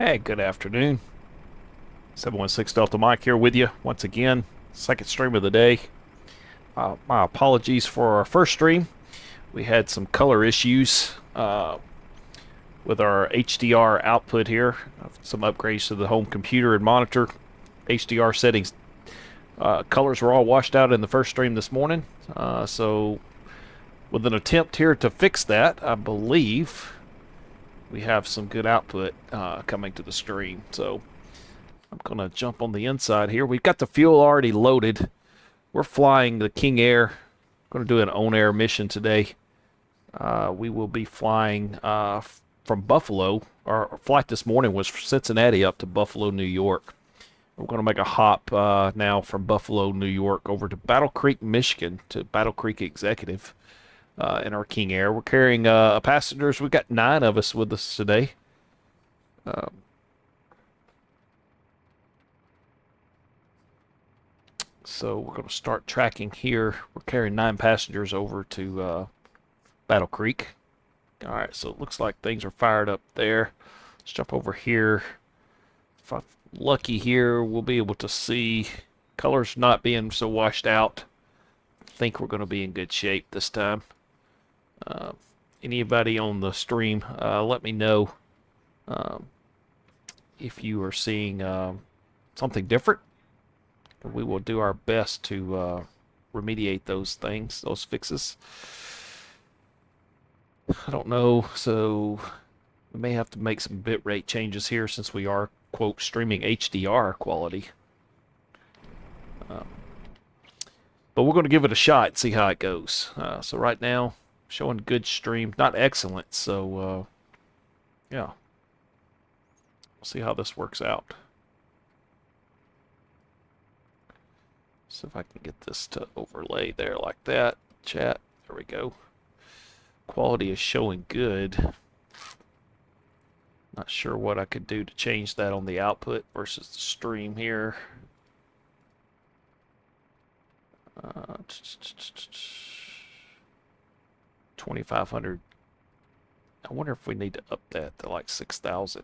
Hey, good afternoon. 716 Delta Mike here with you once again. Second stream of the day. My apologies for our first stream. We had some color issues with our HDR output here. Some upgrades to the home computer and monitor. HDR settings. Colors were all washed out in the first stream this morning. So with an attempt here to fix that, I believe we have some good output coming to the stream. So I'm going to jump on the inside here. We've got the fuel already loaded. We're flying the King Air. Going to do an on-air mission today. We will be flying from Buffalo. Our flight this morning was from Cincinnati up to Buffalo, New York. We're going to make a hop now from Buffalo, New York over to Battle Creek, Michigan to Battle Creek Executive in our King Air. We're carrying passengers. We've got 9 of us with us today. So we're going to start tracking here. We're carrying 9 passengers over to Battle Creek. All right, so it looks like things are fired up there. Let's jump over here. If I'm lucky here, we'll be able to see colors not being so washed out. I think we're going to be in good shape this time. Anybody on the stream, let me know if you are seeing something different. We will do our best to remediate those things, those fixes. I don't know, so we may have to make some bitrate changes here since we are, quote, streaming HDR quality. But we're going to give it a shot and see how it goes. So right now, showing good stream, not excellent, so yeah. We'll see how this works out. So if I can get this to overlay there like that, chat, there we go. Quality is showing good. Not sure what I could do to change that on the output versus the stream here. 2500. I wonder if we need to up that to like 6000.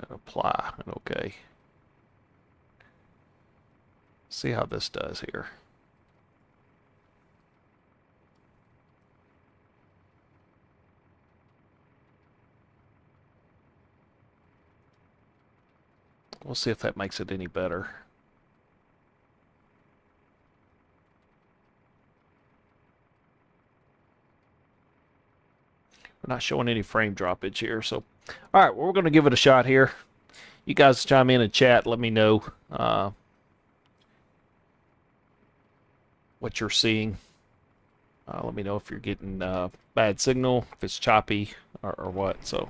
Apply and okay. See how this does here. We'll see if that makes it any better. We're not showing any frame droppage here, so all right, well, we're going to give it a shot here. You guys chime in and chat. Let me know what you're seeing. Let me know if you're getting bad signal, if it's choppy, or what. So,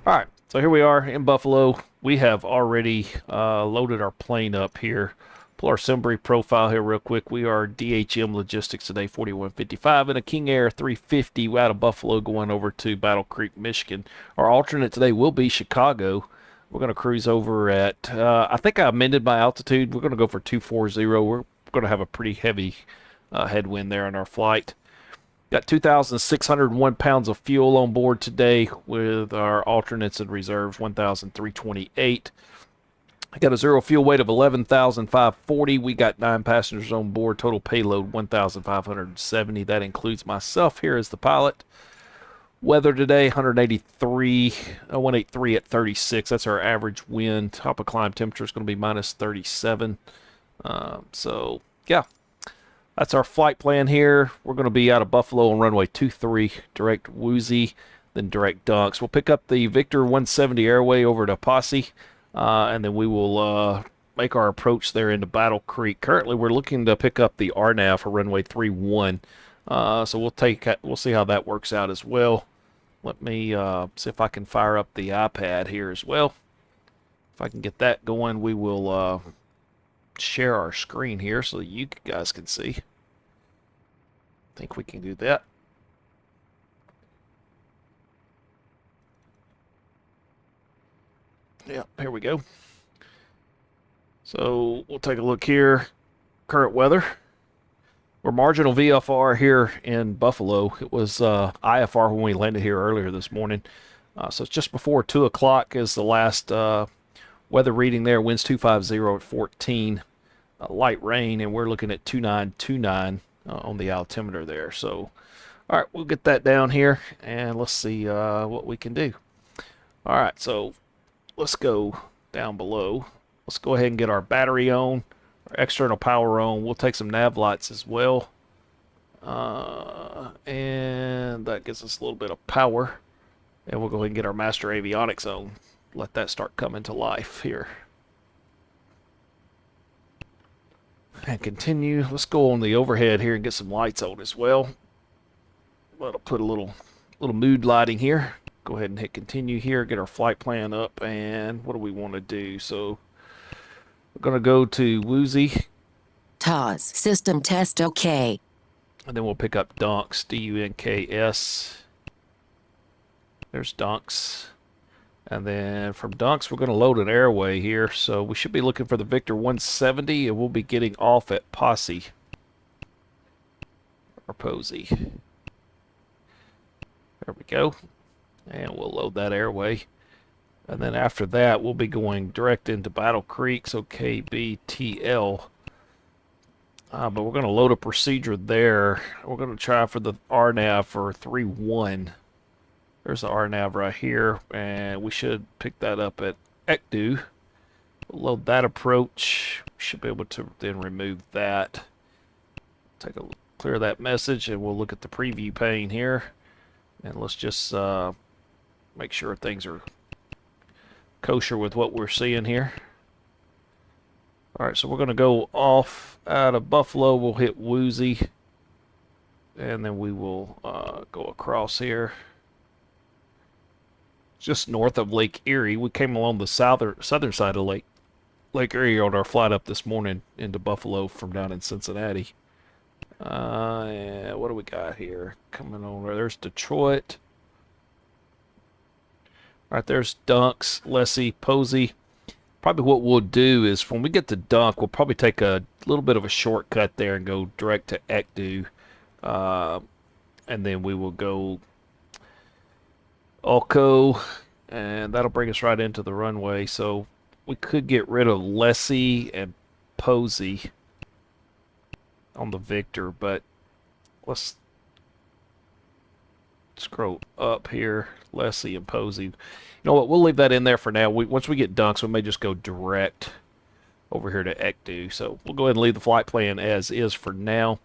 all right. So here we are in Buffalo. We have already loaded our plane up here. Pull our Simbri profile here real quick. We are DHM Logistics today, 4155, and a King Air 350 out of Buffalo going over to Battle Creek, Michigan. Our alternate today will be Chicago. We're going to cruise over at, I think I amended my altitude. We're going to go for 240. We're going to have a pretty heavy headwind there on our flight. Got 2,601 pounds of fuel on board today with our alternates and reserves, 1,328. I got a zero fuel weight of 11,540. We got 9 passengers on board. Total payload 1,570. That includes myself here as the pilot. Weather today 183 at 36. That's our average wind. Top of climb temperature is going to be minus 37. So yeah, that's our flight plan here. We're going to be out of Buffalo on runway 23, direct Woozy, then direct Dunks. We'll pick up the Victor 170 airway over to Posse. And then we will make our approach there into Battle Creek. Currently, we're looking to pick up the RNAV for runway 31. So we'll see how that works out as well. Let me see if I can fire up the iPad here as well. If I can get that going, we will share our screen here so that you guys can see. I think we can do that. Yeah, here we go. So we'll take a look here. Current weather. We're marginal VFR here in Buffalo. It was IFR when we landed here earlier this morning. So it's just before 2 o'clock is the last weather reading there. Winds 250 at 14. Light rain, and we're looking at 2929 on the altimeter there. So, all right, we'll get that down here, and let's see what we can do. All right, so let's go down below. Let's go ahead and get our battery on, our external power on. We'll take some nav lights as well. And that gives us a little bit of power. And we'll go ahead and get our master avionics on. Let that start coming to life here. And continue. Let's go on the overhead here and get some lights on as well. I'll put a little mood lighting here. Go ahead and hit continue here. Get our flight plan up. And what do we want to do? So we're going to go to Woozy. TOS system test OK. And then we'll pick up Dunks, D-U-N-K-S. There's Dunks. And then from Dunks, we're going to load an airway here. So we should be looking for the Victor 170, and we'll be getting off at Posse. Or Posey. There we go. And we'll load that airway. And then after that, we'll be going direct into Battle Creek, so KBTL. But we're going to load a procedure there. We're going to try for the RNAV for 3-1. There's the RNAV right here, and we should pick that up at ECDU. We'll load that approach. We should be able to then remove that. Clear that message, and we'll look at the preview pane here. And let's just make sure things are kosher with what we're seeing here. Alright, so we're going to go off out of Buffalo. We'll hit Woozy. And then we will go across here. Just north of Lake Erie. We came along the southern side of Lake Erie on our flight up this morning into Buffalo from down in Cincinnati. Yeah, what do we got here? Coming over. There's Detroit. Alright, there's Dunks, Leslie, Posey. Probably what we'll do is when we get to Dunk, we'll probably take a little bit of a shortcut there and go direct to ECDU. And then we will go Ulco, and that'll bring us right into the runway. So we could get rid of Leslie and Posey on the Victor, but let's scroll up here. Leslie and Posey. You know what? We'll leave that in there for now. Once we get Dunks, we may just go direct over here to ECDU. So we'll go ahead and leave the flight plan as is for now.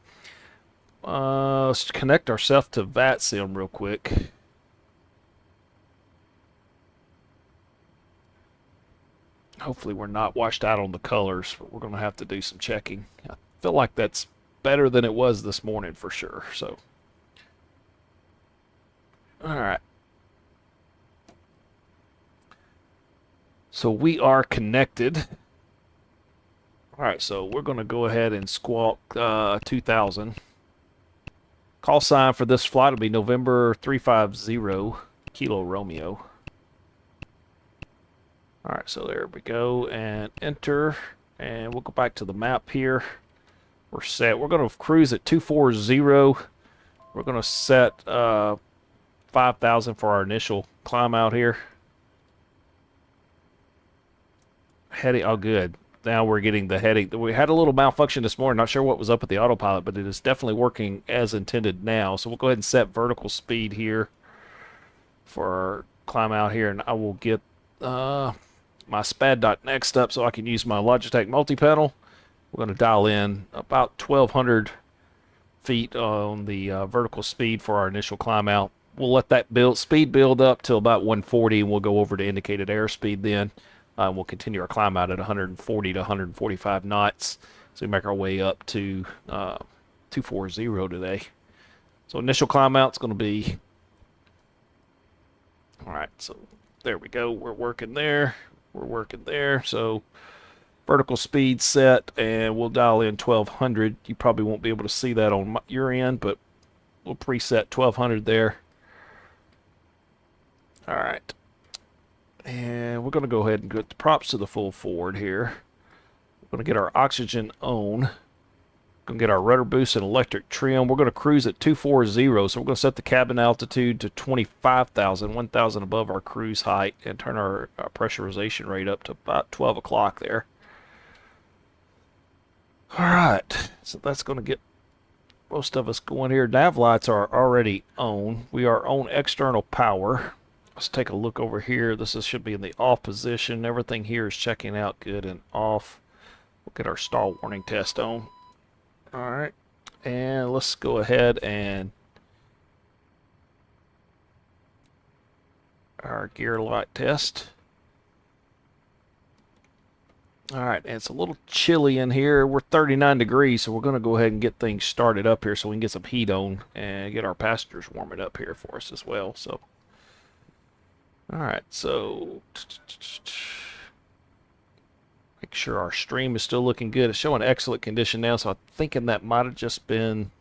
Let's connect ourselves to VATSIM real quick. Hopefully we're not washed out on the colors, but we're going to have to do some checking. I feel like that's better than it was this morning for sure. So, all right. So we are connected. All right, so we're going to go ahead and squawk 2000. Call sign for this flight will be November 350 Kilo Romeo. All right, so there we go, and enter, and we'll go back to the map here. We're set. We're going to cruise at 240. We're going to set 5,000 for our initial climb out here. Heading, oh good. Now we're getting the heading. We had a little malfunction this morning. Not sure what was up with the autopilot, but it is definitely working as intended now. So we'll go ahead and set vertical speed here for our climb out here, and I will get my SPAD dot next up so I can use my Logitech multi-pedal. We're going to dial in about 1,200 feet on the vertical speed for our initial climb out. We'll let that speed build up till about 140, and we'll go over to indicated airspeed then. We'll continue our climb out at 140 to 145 knots. So we make our way up to 240 today. So initial climb out is going to be... All right, so there we go. We're working there. We're working there. So vertical speed set, and we'll dial in 1,200. You probably won't be able to see that on your end, but we'll preset 1,200 there. All right. And we're going to go ahead and get the props to the full forward here. We're going to get our oxygen on. Gonna get our rudder boost and electric trim. We're gonna cruise at 240, so we're gonna set the cabin altitude to 25,000, 1,000 above our cruise height, and turn our pressurization rate up to about 12 o'clock there. All right, so that's gonna get most of us going here. Nav lights are already on. We are on external power. Let's take a look over here. This should be in the off position. Everything here is checking out good and off. We'll get our stall warning test on. All right, and let's go ahead and our gear light test. All right, and it's a little chilly in here. We're 39 degrees, so we're going to go ahead and get things started up here so we can get some heat on and get our passengers warming up here for us as well. So, all right, so make sure our stream is still looking good. It's showing excellent condition now, so I'm thinking that might have just been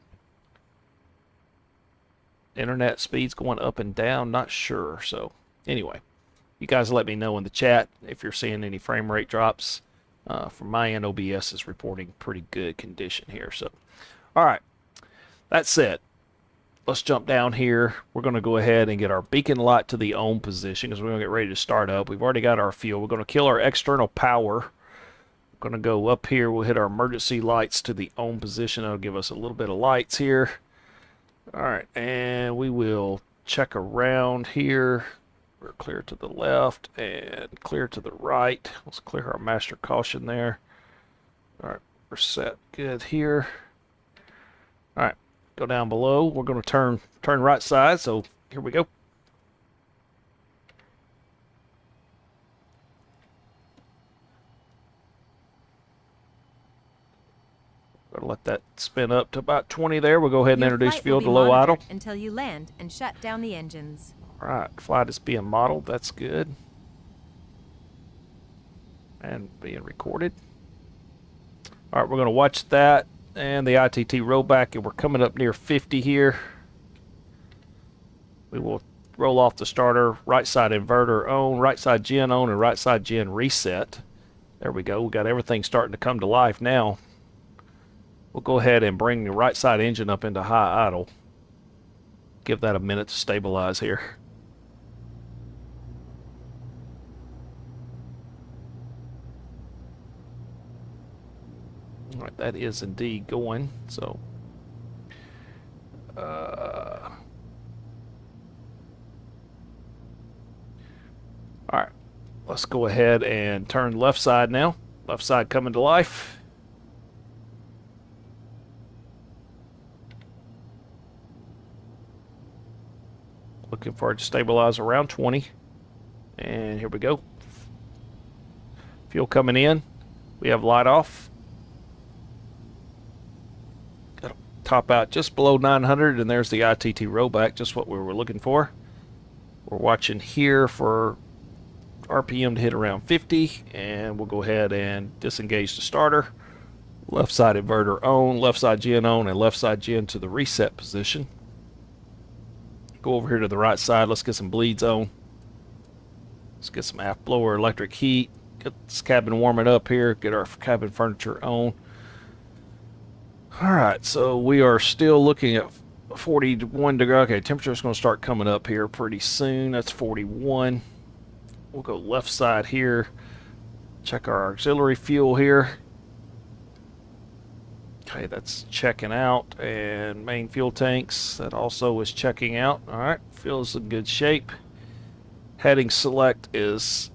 internet speeds going up and down. Not sure. So, anyway, you guys let me know in the chat if you're seeing any frame rate drops. From my end, OBS is reporting pretty good condition here. So, all right. That said, let's jump down here. We're going to go ahead and get our beacon light to the on position because we're going to get ready to start up. We've already got our fuel. We're going to kill our external power. We're going to go up here. We'll hit our emergency lights to the on position. That'll give us a little bit of lights here. All right, and we will check around here. We're clear to the left and clear to the right. Let's clear our master caution there. All right, we're set good here. All right, go down below. We're going to turn right side, so here we go. Going to let that spin up to about 20 there. We'll go ahead and introduce fuel to low idle until you land and shut down the engines. All right, flight is being modeled. That's good. And being recorded. All right, we're going to watch that and the ITT rollback, and we're coming up near 50 here. We will roll off the starter, right side inverter on, right side gen on, and right side gen reset. There we go. We got everything starting to come to life now. We'll go ahead and bring the right side engine up into high idle. Give that a minute to stabilize here. All right, that is indeed going. So, all right, let's go ahead and turn left side now. Left side coming to life. Looking for it to stabilize around 20. And here we go. Fuel coming in. We have light off. Got to top out just below 900, and there's the ITT rollback, just what we were looking for. We're watching here for RPM to hit around 50, and we'll go ahead and disengage the starter. Left side inverter on, left side gen on, and left side gen to the reset position. Go over here to the right side. Let's get some bleeds on. Let's get some aft blower electric heat. Get this cabin warming up here. Get our cabin furniture on. All right, so we are still looking at 41 degree. Okay, temperature's going to start coming up here pretty soon. That's 41. We'll go left side here. Check our auxiliary fuel here. Okay, that's checking out, and main fuel tanks, that also is checking out. All right, fuel's in good shape. Heading select is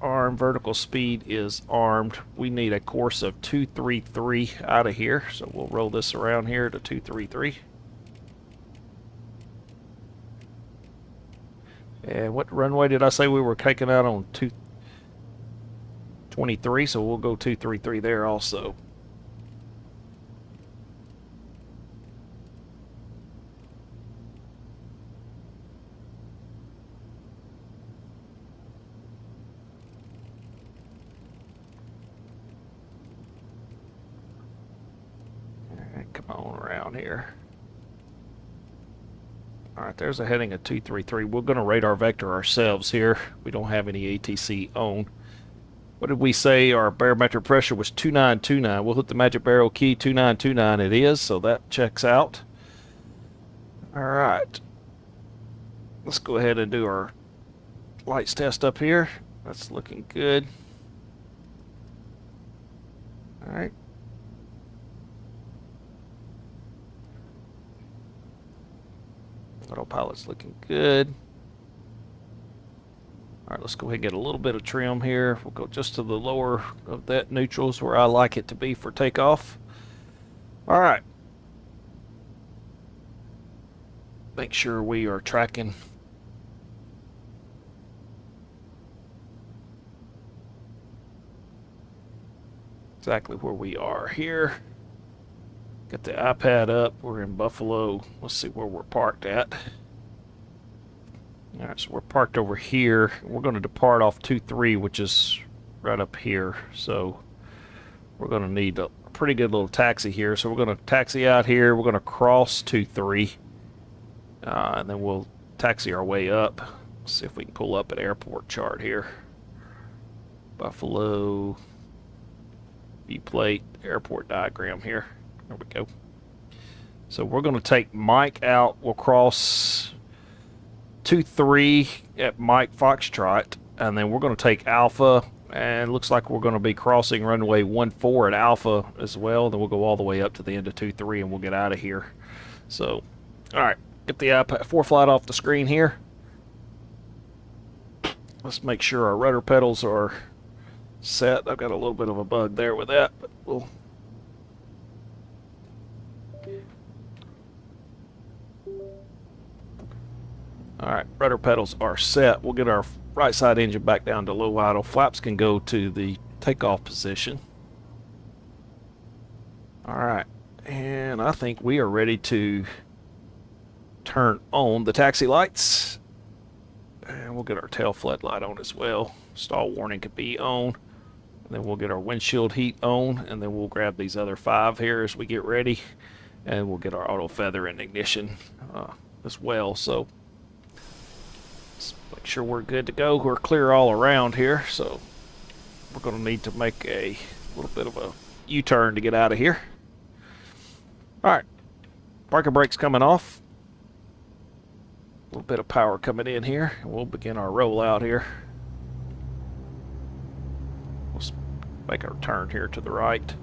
armed, vertical speed is armed. We need a course of 233 out of here, so we'll roll this around here to 233. And what runway did I say we were taking out on? 223, so we'll go 233 there also. Come on around here. All right, there's a heading of 233. We're going to radar vector ourselves here. We don't have any ATC on. What did we say? Our barometric pressure was 2929. We'll hit the magic barrel key, 2929 it is, so that checks out. All right. Let's go ahead and do our lights test up here. That's looking good. All right. Autopilot's looking good. All right, let's go ahead and get a little bit of trim here. We'll go just to the lower of that neutrals where I like it to be for takeoff. All right. Make sure we are tracking exactly where we are here. Got the iPad up. We're in Buffalo. Let's see where we're parked at. All right, so we're parked over here. We're going to depart off 23, which is right up here. So we're going to need a pretty good little taxi here. So we're going to taxi out here. We're going to cross 23, and then we'll taxi our way up. Let's see if we can pull up an airport chart here. Buffalo, viewplate, airport diagram here. There we go. So we're going to take Mike out. We'll cross 23 at Mike Foxtrot, and then we're going to take Alpha, and it looks like we're going to be crossing runway 14 at Alpha as well. Then we'll go all the way up to the end of 23 and we'll get out of here. So, all right, get the iPad 4 flight off the screen here. Let's make sure our rudder pedals are set. I've got a little bit of a bug there with that, but we'll all right, rudder pedals are set. We'll get our right side engine back down to low idle. Flaps can go to the takeoff position. All right, and I think we are ready to turn on the taxi lights. And we'll get our tail floodlight on as well. Stall warning could be on. And then we'll get our windshield heat on, and then we'll grab these other 5 here as we get ready. And we'll get our auto feather and ignition as well. So make sure we're good to go. We're clear all around here, so we're going to need to make a little bit of a U-turn to get out of here. All right, parking brake's coming off. A little bit of power coming in here, and we'll begin our rollout here. Let's make our turn here to the right.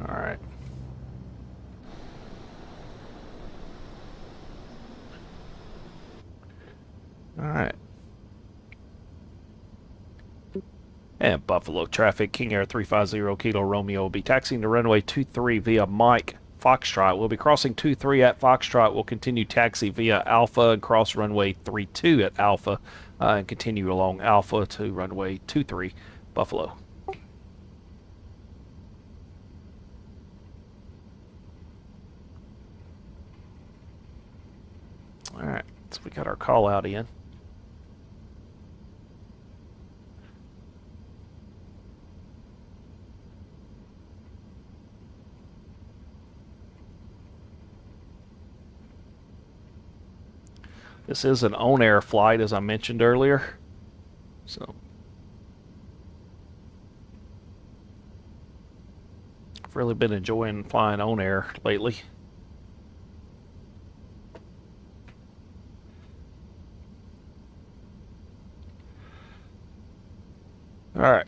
All right. All right. And Buffalo traffic, King Air 350 Kilo Romeo will be taxiing to runway 23 via Mike Foxtrot. We'll be crossing 23 at Foxtrot. We'll continue taxi via Alpha and cross runway 32 at Alpha and continue along Alpha to runway 23 Buffalo. All right, so we got our call out in. This is an on-air flight, as I mentioned earlier. So I've really been enjoying flying on air lately. All right,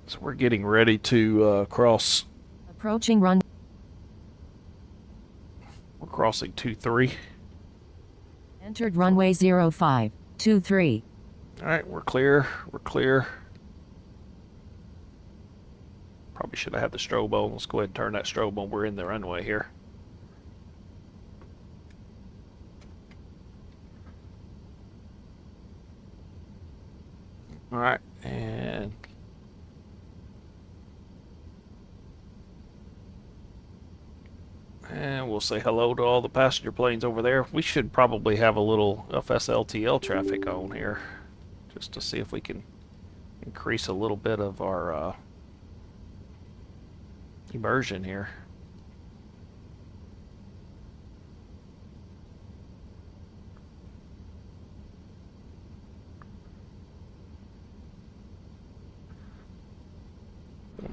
so we're getting ready to cross. Approaching run. We're crossing 23. Entered runway 0523. All right, we're clear. We're clear. Probably should have had the strobe on. Let's go ahead and turn that strobe on. We're in the runway here. All right, and we'll say hello to all the passenger planes over there. We should probably have a little FSLTL traffic on here just to see if we can increase a little bit of our immersion here.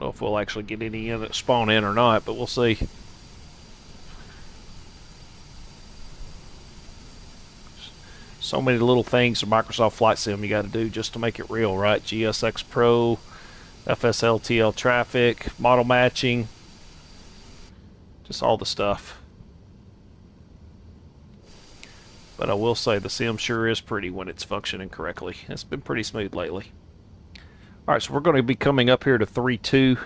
know if we'll actually get any in that spawn in or not, but we'll see. So many little things in Microsoft Flight Sim you got to do just to make it real, right? GSX Pro, FSLTL traffic, model matching, just all the stuff. But I will say the sim sure is pretty when it's functioning correctly. It's been pretty smooth lately. Alright, so we're going to be coming up here to 3.2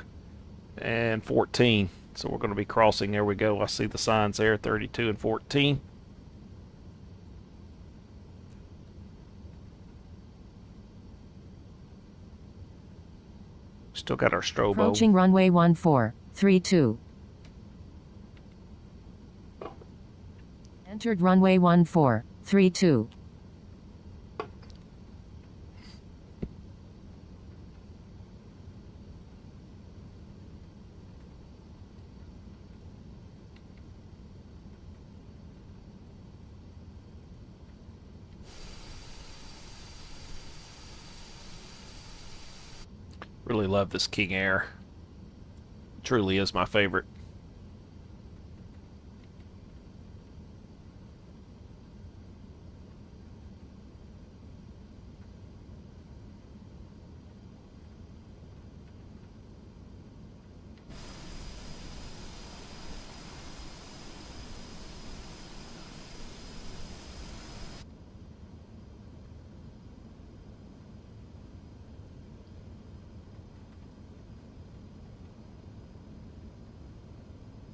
and 14. So we're going to be crossing. There we go. I see the signs there, 32 and 14. Still got our strobo. Approaching runway 1432. Entered runway 1432. Really love this King Air. Truly is my favorite.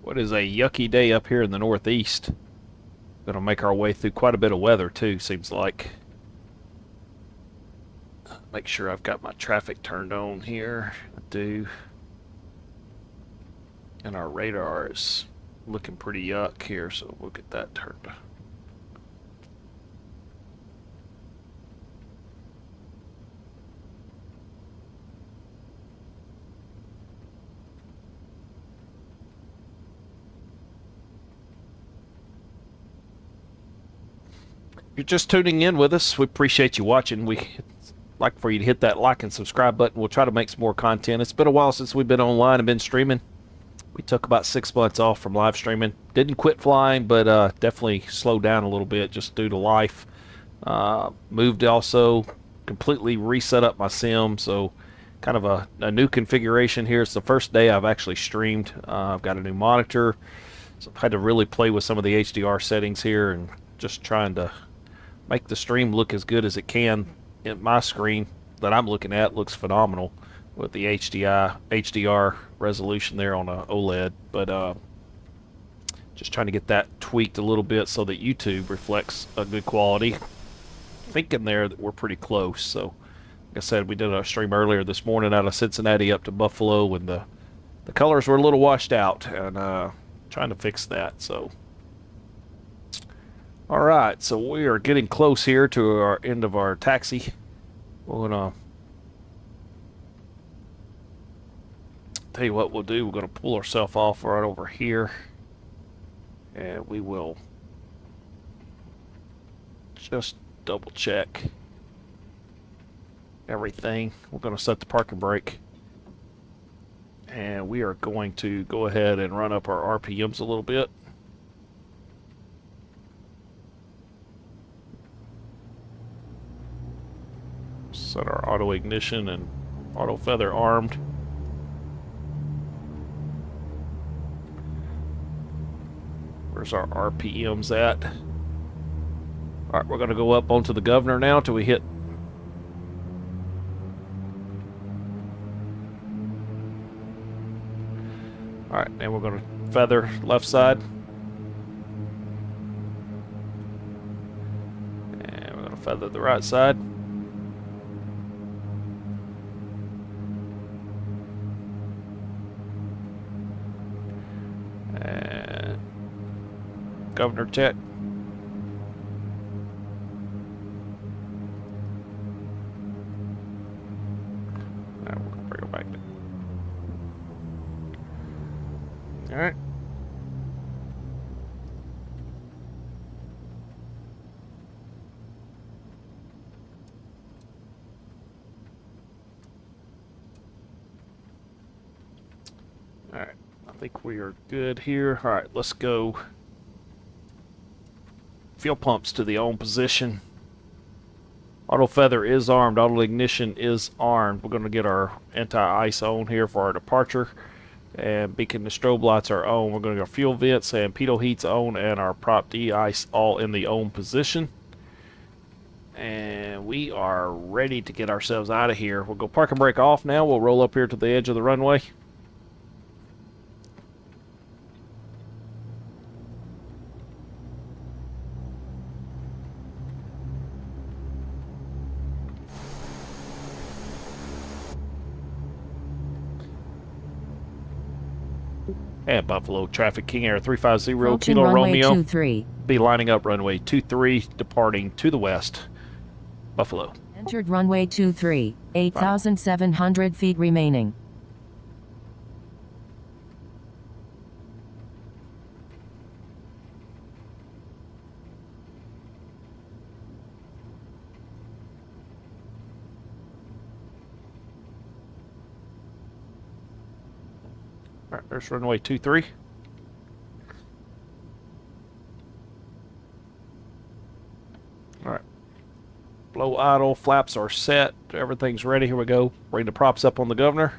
What is a yucky day up here in the Northeast. Gonna make our way through quite a bit of weather too, seems like. Make sure I've got my traffic turned on here. I do. And our radar is looking pretty yuck here, so we'll get that turned on. If you're just tuning in with us, we appreciate you watching. We like for you to hit that like and subscribe button. We'll try to make some more content. It's been a while since we've been online and been streaming. We took about 6 months off from live streaming. Didn't quit flying, but definitely slowed down a little bit just due to life. Moved also, completely reset up my sim, so kind of a new configuration here. It's the first day I've actually streamed. I've got a new monitor, so I've had to really play with some of the HDR settings here and just trying to make the stream look as good as it can. My screen that I'm looking at looks phenomenal with the HDR resolution there on a OLED, but just trying to get that tweaked a little bit so that YouTube reflects a good quality. Thinking there that we're pretty close. So like I said, we did a stream earlier this morning out of Cincinnati up to Buffalo, and the colors were a little washed out, and trying to fix that. So all right, so we are getting close here to our end of our taxi. We're gonna tell you what we'll do. We're gonna pull ourselves off right over here, and we will just double check everything. We're gonna set the parking brake, and we are going to go ahead and run up our RPMs a little bit. Set our auto ignition and auto feather armed. Where's our RPMs at? Alright, we're going to go up onto the governor now till we hit. Alright, and we're going to feather left side. And we're going to feather the right side. And governor check. Now we're gonna bring it back down. All right. Alright, I think we are good here. Alright, let's go. Fuel pumps to the on position. Auto feather is armed. Auto ignition is armed. We're going to get our anti-ice on here for our departure. And beacon and strobe lights are on. We're going to get our fuel vents and pitot heats on, and our prop de-ice all in the on position. And we are ready to get ourselves out of here. We'll go park and brake off now. We'll roll up here to the edge of the runway. And Buffalo traffic, King Air 350 Approaching Kilo runway Romeo. 23. Be lining up runway 23, departing to the west. Buffalo. Entered runway 23. 8,700 feet remaining. All right, there's runway 23. All right. Blow idle, flaps are set, everything's ready. Here we go. Bring the props up on the governor.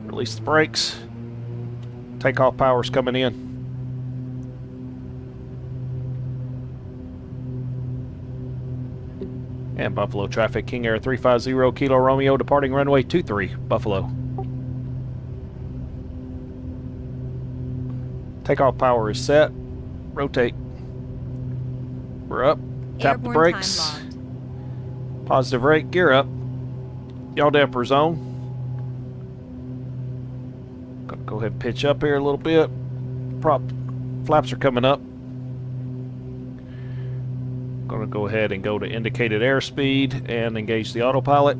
Release the brakes. Takeoff power's coming in. And Buffalo traffic, King Air 350 Kilo Romeo, departing runway 23, Buffalo. Takeoff power is set. Rotate. We're up. Tap the Airborne brakes. time logged. Positive rate. Gear up. Yaw damper zone. Gonna go ahead and pitch up here a little bit. Prop flaps are coming up. Gonna go ahead and go to indicated airspeed and engage the autopilot.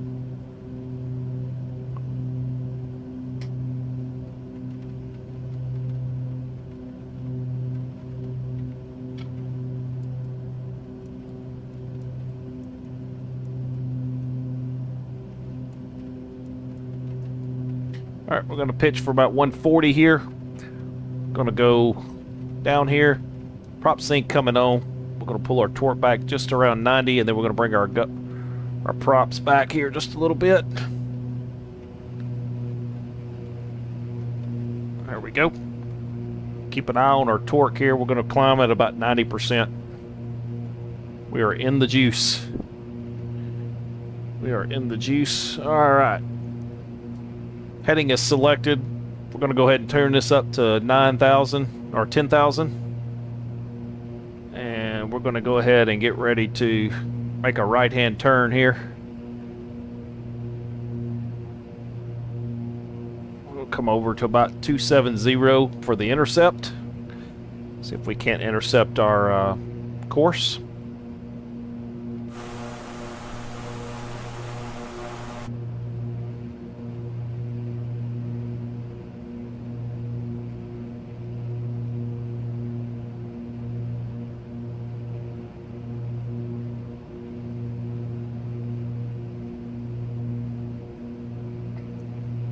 All right, we're going to pitch for about 140 here. Going to go down here. Prop sync coming on. We're going to pull our torque back just around 90, and then we're going to bring our props back here just a little bit. There we go. Keep an eye on our torque here. We're going to climb at about 90%. We are in the juice. We are in the juice. All right. Heading is selected. We're going to go ahead and turn this up to 9,000 or 10,000. And we're going to go ahead and get ready to make a right-hand turn here. We'll come over to about 270 for the intercept. See if we can't intercept our course.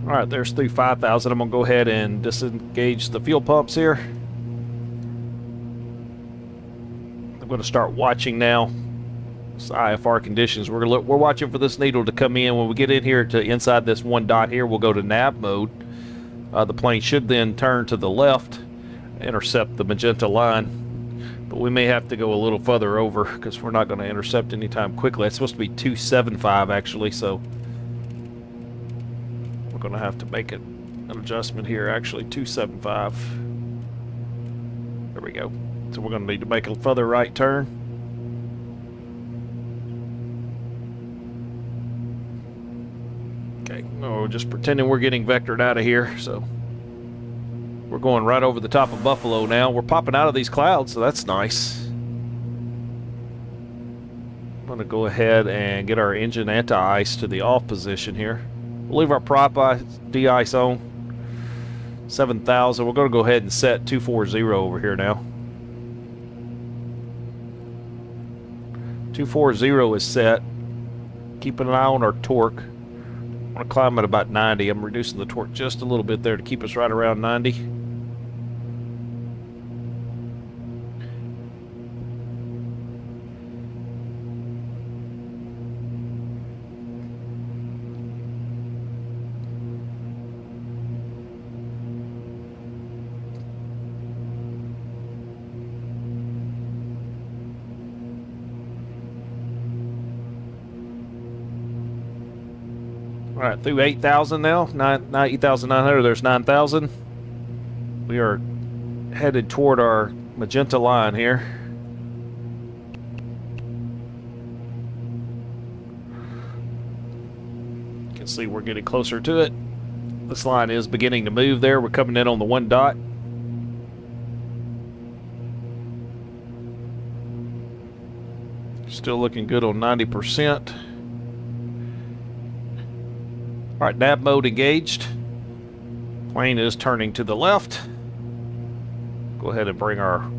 All right, there's through 5,000. I'm gonna go ahead and disengage the fuel pumps here. I'm gonna start watching now. It's IFR conditions. We're watching for this needle to come in. When we get in here to inside this one dot here, we'll go to nav mode. The plane should then turn to the left, intercept the magenta line. But we may have to go a little further over because we're not going to intercept anytime quickly. It's supposed to be 275 actually, so going to have to make an adjustment here. Actually 275. There we go. So we're going to need to make a further right turn. Okay, we're just pretending we're getting vectored out of here. So we're going right over the top of Buffalo now. We're popping out of these clouds, so that's nice. I'm going to go ahead and get our engine anti-ice to the off position here. We'll leave our prop de-ice on. 7,000. We're going to go ahead and set 240 over here now. 240 is set. keeping an eye on our torque. I want to climb at about 90. I'm reducing the torque just a little bit there to keep us right around 90. All right, through 8,000 now, 8,900, there's 9,000. We are headed toward our magenta line here. You can see we're getting closer to it. This line is beginning to move there. We're coming in on the 1 dot. Still looking good on 90%. All right, nav mode engaged. Plane is turning to the left. Go ahead and bring our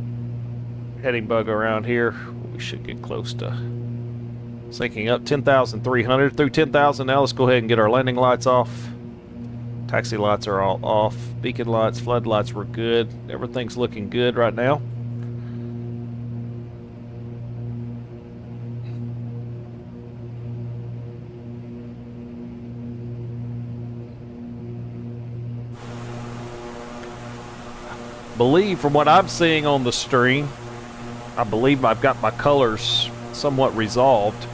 heading bug around here. We should get close to syncing up. 10,300 through 10,000 now. Let's go ahead and get our landing lights off. Taxi lights are all off. Beacon lights, flood lights were good. Everything's looking good right now. Believe from what I'm seeing on the stream, I believe I've got my colors somewhat resolved.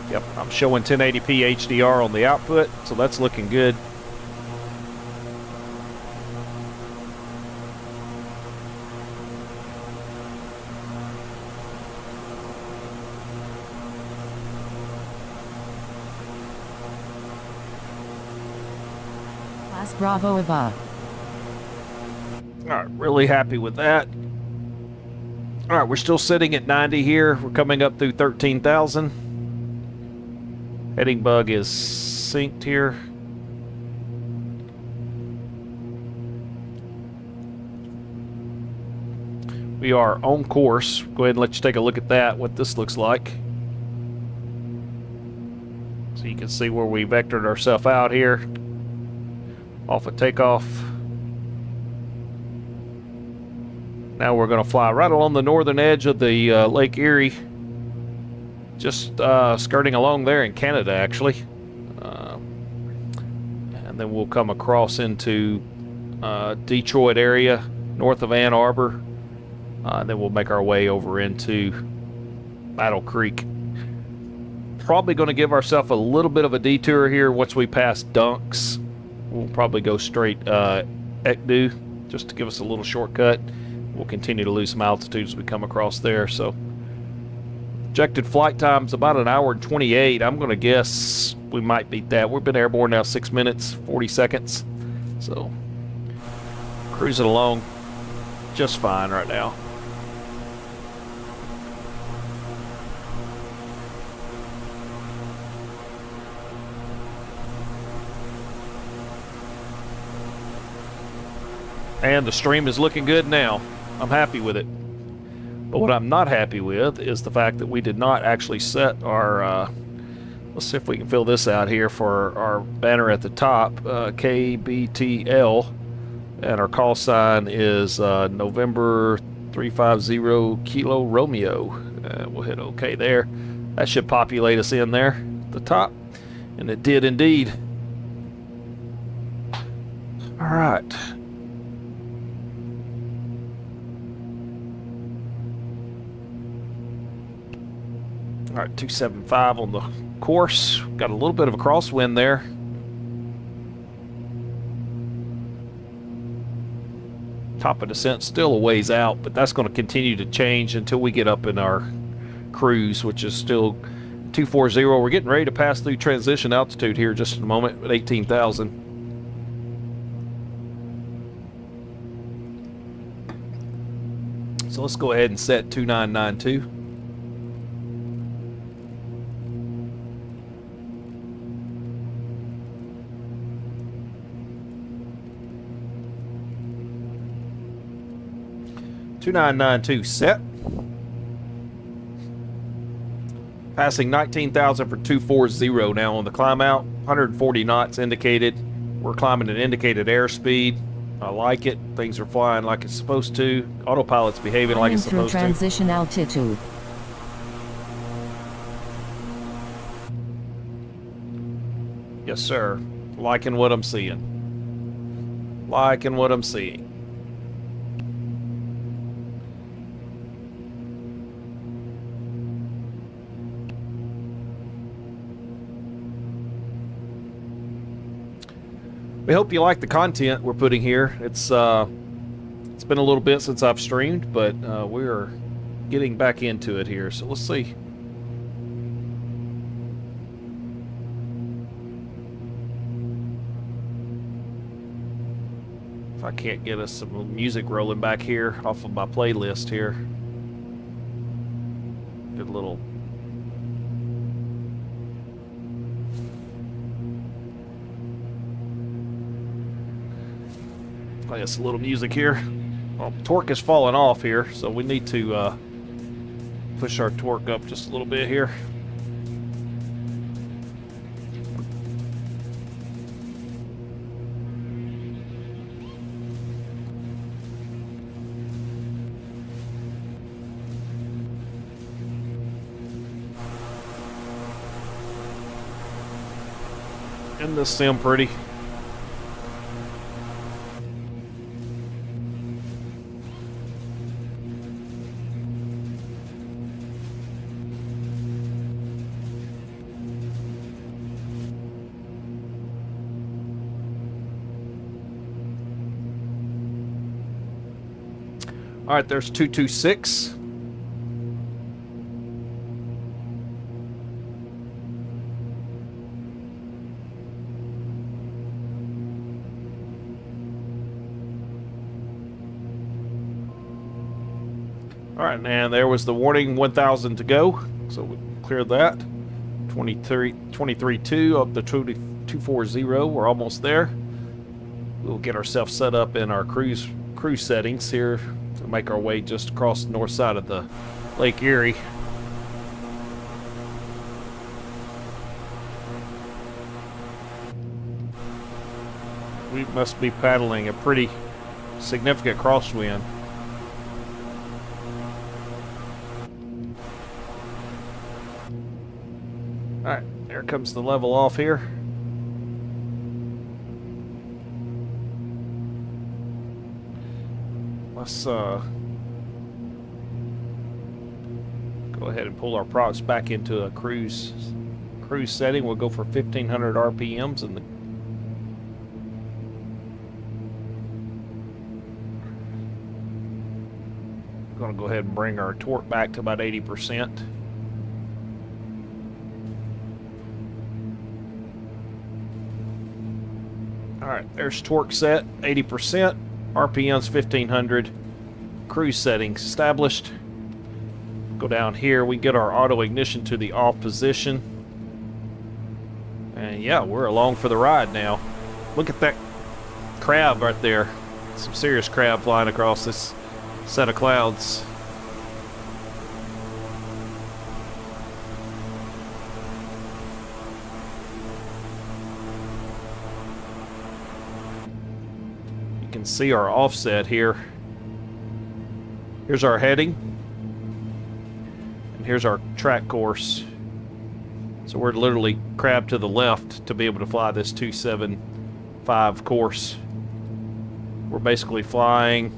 Yep, I'm showing 1080p HDR on the output, so that's looking good. Class Bravo above. All right, really happy with that. All right, we're still sitting at 90 here. We're coming up through 13,000. Heading bug is synced here. We are on course. Go ahead and let you take a look at that, what this looks like. So you can see where we vectored ourselves out here. Off at takeoff. Now we're going to fly right along the northern edge of the Lake Erie. Just skirting along there in Canada, actually. And then we'll come across into Detroit area, north of Ann Arbor. Then we'll make our way over into Battle Creek. Probably going to give ourselves a little bit of a detour here once we pass Dunks. We'll probably go straight Ekdu just to give us a little shortcut. We'll continue to lose some altitude as we come across there. So projected flight time's about 1 hour and 28. I'm going to guess we might beat that. We've been airborne now 6 minutes, 40 seconds. So cruising along just fine right now. And the stream is looking good now. I'm happy with it. But what I'm not happy with is the fact that we did not actually set our, let's see if we can fill this out here for our banner at the top, KBTL, and our call sign is November 350 Kilo Romeo. We'll hit OK there. That should populate us in there at the top, and it did indeed. All right. All right, 275 on the course. Got a little bit of a crosswind there. Top of descent still a ways out, but that's going to continue to change until we get up in our cruise, which is still 240. We're getting ready to pass through transition altitude here just in a moment at 18,000. So let's go ahead and set 2992. 2992 set. Passing 19,000 for 240 now on the climb out. 140 knots indicated. We're climbing at indicated airspeed. I like it. Things are flying like it's supposed to. Autopilot's behaving like it's Climbing through supposed to. transition altitude. Yes, sir. Liking what I'm seeing. Liking what I'm seeing. We hope you like the content we're putting here. It's been a little bit since I've streamed, but we're getting back into it here. So let's see. If I can't get us some music rolling back here off of my playlist here. Good little. Play us a little music here. Well, torque is falling off here, so we need to push our torque up just a little bit here. Isn't this sim pretty? All right, there's 226. All right, and there was the warning, 1,000 to go. So we cleared that. 23.2 up to 240. We're almost there. We'll get ourselves set up in our cruise settings here to make our way just across the north side of the Lake Erie. We must be paddling a pretty significant crosswind. Alright, there comes the level off here. Let's go ahead and pull our props back into a cruise setting. We'll go for 1,500 RPMs and going to go ahead and bring our torque back to about 80%. Alright, there's torque set, 80%, RPMs 1,500, cruise settings established. Go down here, we get our auto ignition to the off position. And yeah, we're along for the ride now. Look at that crab right there. Some serious crab flying across this set of clouds. You can see our offset here. Here's our heading. And here's our track course. So we're literally crab to the left to be able to fly this 275 course. We're basically flying,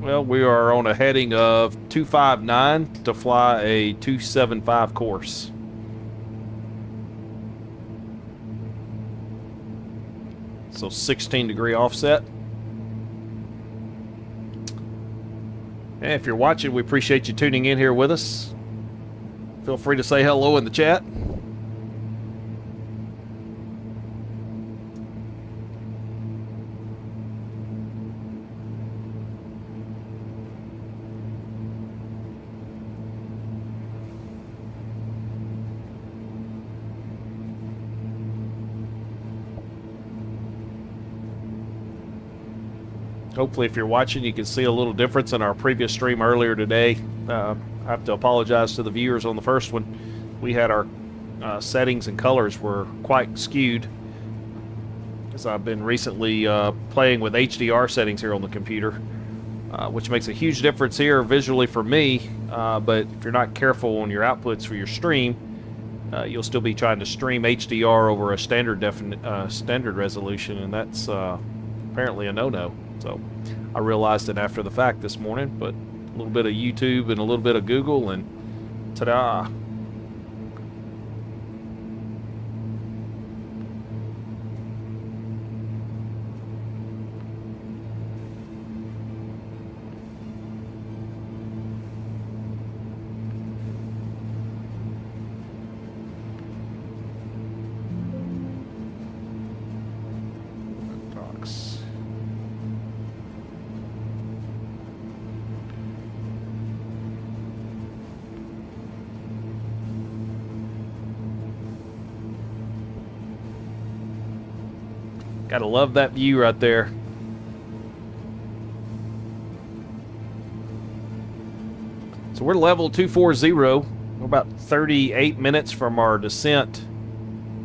well, we are on a heading of 259 to fly a 275 course. So 16-degree offset. And if you're watching, we appreciate you tuning in here with us. Feel free to say hello in the chat. Hopefully, if you're watching, you can see a little difference in our previous stream earlier today. I have to apologize to the viewers on the first one. We had our settings and colors were quite skewed, as I've been recently playing with HDR settings here on the computer, which makes a huge difference here visually for me. But if you're not careful on your outputs for your stream, you'll still be trying to stream HDR over a standard resolution, and that's apparently a no-no. So I realized it after the fact this morning, but a little bit of YouTube and a little bit of Google, and ta-da! Gotta love that view right there. So we're level 240. We're about 38 minutes from our descent.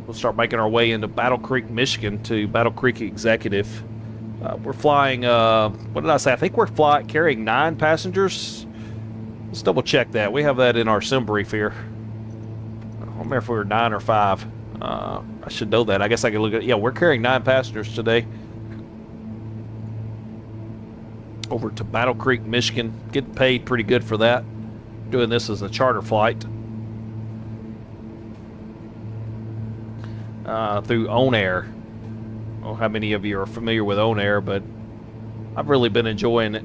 We'll start making our way into Battle Creek, Michigan to Battle Creek Executive. We're flying, what did I say? I think we're carrying 9 passengers. Let's double check that. We have that in our sim brief here. I don't remember if we were 9 or 5. I should know that. I guess I could look at it. Yeah, we're carrying 9 passengers today. Over to Battle Creek, Michigan. Getting paid pretty good for that. Doing this as a charter flight. Through Own Air. I don't know how many of you are familiar with Own Air, but I've really been enjoying it.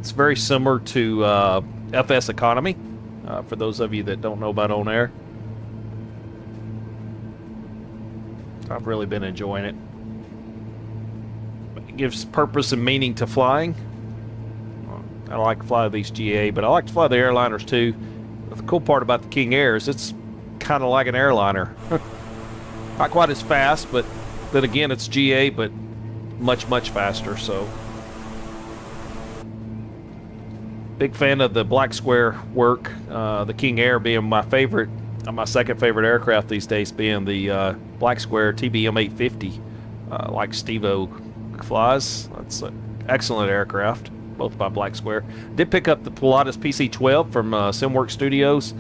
It's very similar to FS Economy, for those of you that don't know about Own Air. I've really been enjoying it. It gives purpose and meaning to flying. I like to fly these GA, but I like to fly the airliners too. But the cool part about the King Air is it's kind of like an airliner. Not quite as fast, but then again, it's GA, but much, much faster. So, big fan of the black square work. The King Air being my favorite. My second favorite aircraft these days being the Black Square TBM 850, like Steve-O flies. That's an excellent aircraft, both by Black Square. Did pick up the Pilatus PC-12 from SimWorks Studios.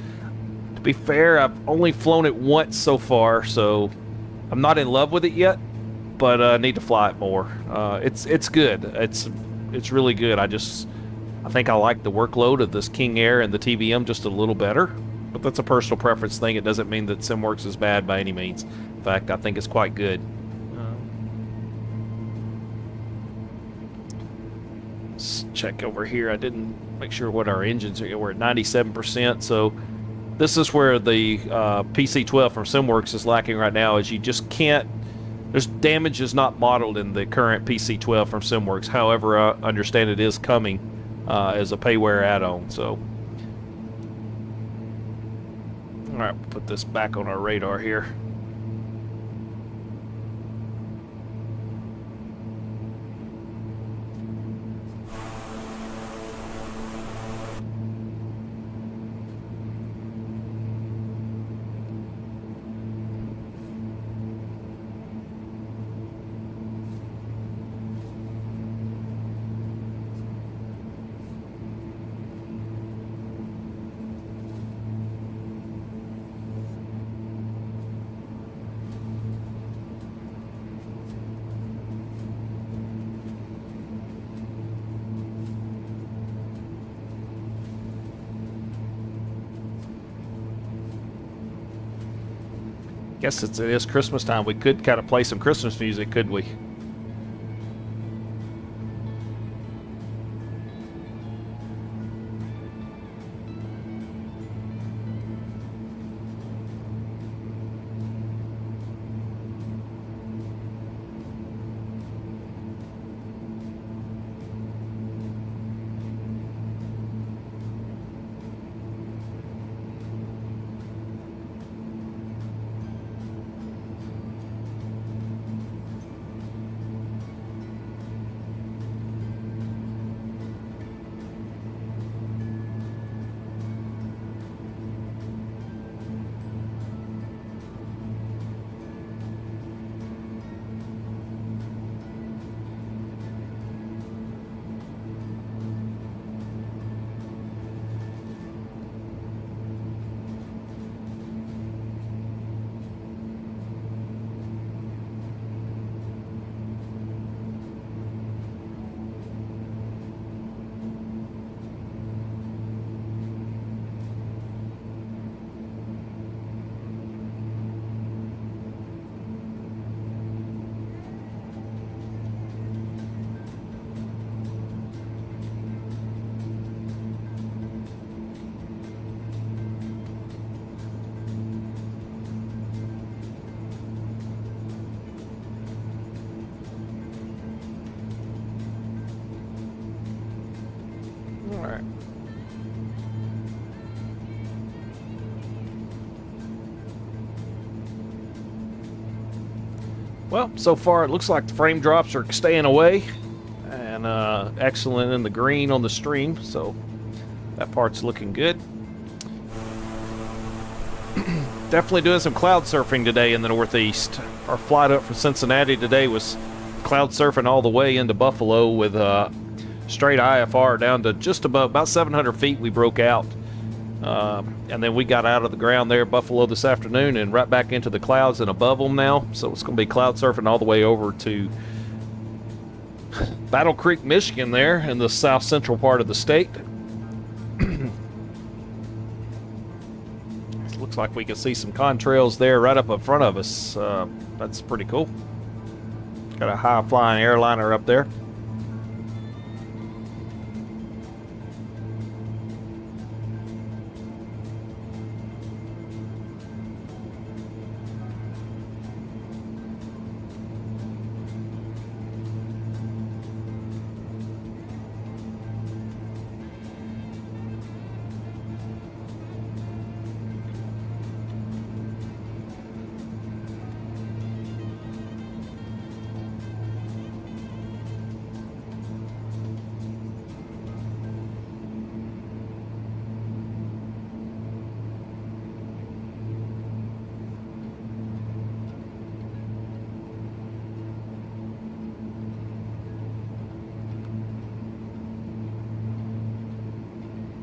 To be fair, I've only flown it once so far, so I'm not in love with it yet, but I need to fly it more. It's good. It's really good. I think I like the workload of this King Air and the TBM just a little better. But that's a personal preference thing. It doesn't mean that SimWorks is bad by any means. In fact, I think it's quite good. Let's check over here. I didn't make sure what our engines are. We're at 97%. So this is where the PC-12 from SimWorks is lacking right now, is you just can't. There's damage is not modeled in the current PC-12 from SimWorks. However, I understand it is coming as a payware add-on. So. All right, we'll put this back on our radar here. Guess it is Christmas time. We could kind of play some Christmas music, could we? All right. Well, so far it looks like the frame drops are staying away, and excellent in the green on the stream, so that part's looking good. Definitely doing some cloud surfing today in the Northeast. Our flight up from Cincinnati today was cloud surfing all the way into Buffalo with straight IFR down to just about 700 feet. We broke out. And then we got out of the ground there at Buffalo this afternoon and right back into the clouds and above them now. So it's going to be cloud surfing all the way over to Battle Creek, Michigan there in the south central part of the state. Looks like we can see some contrails there right up in front of us. That's pretty cool. Got a high-flying airliner up there.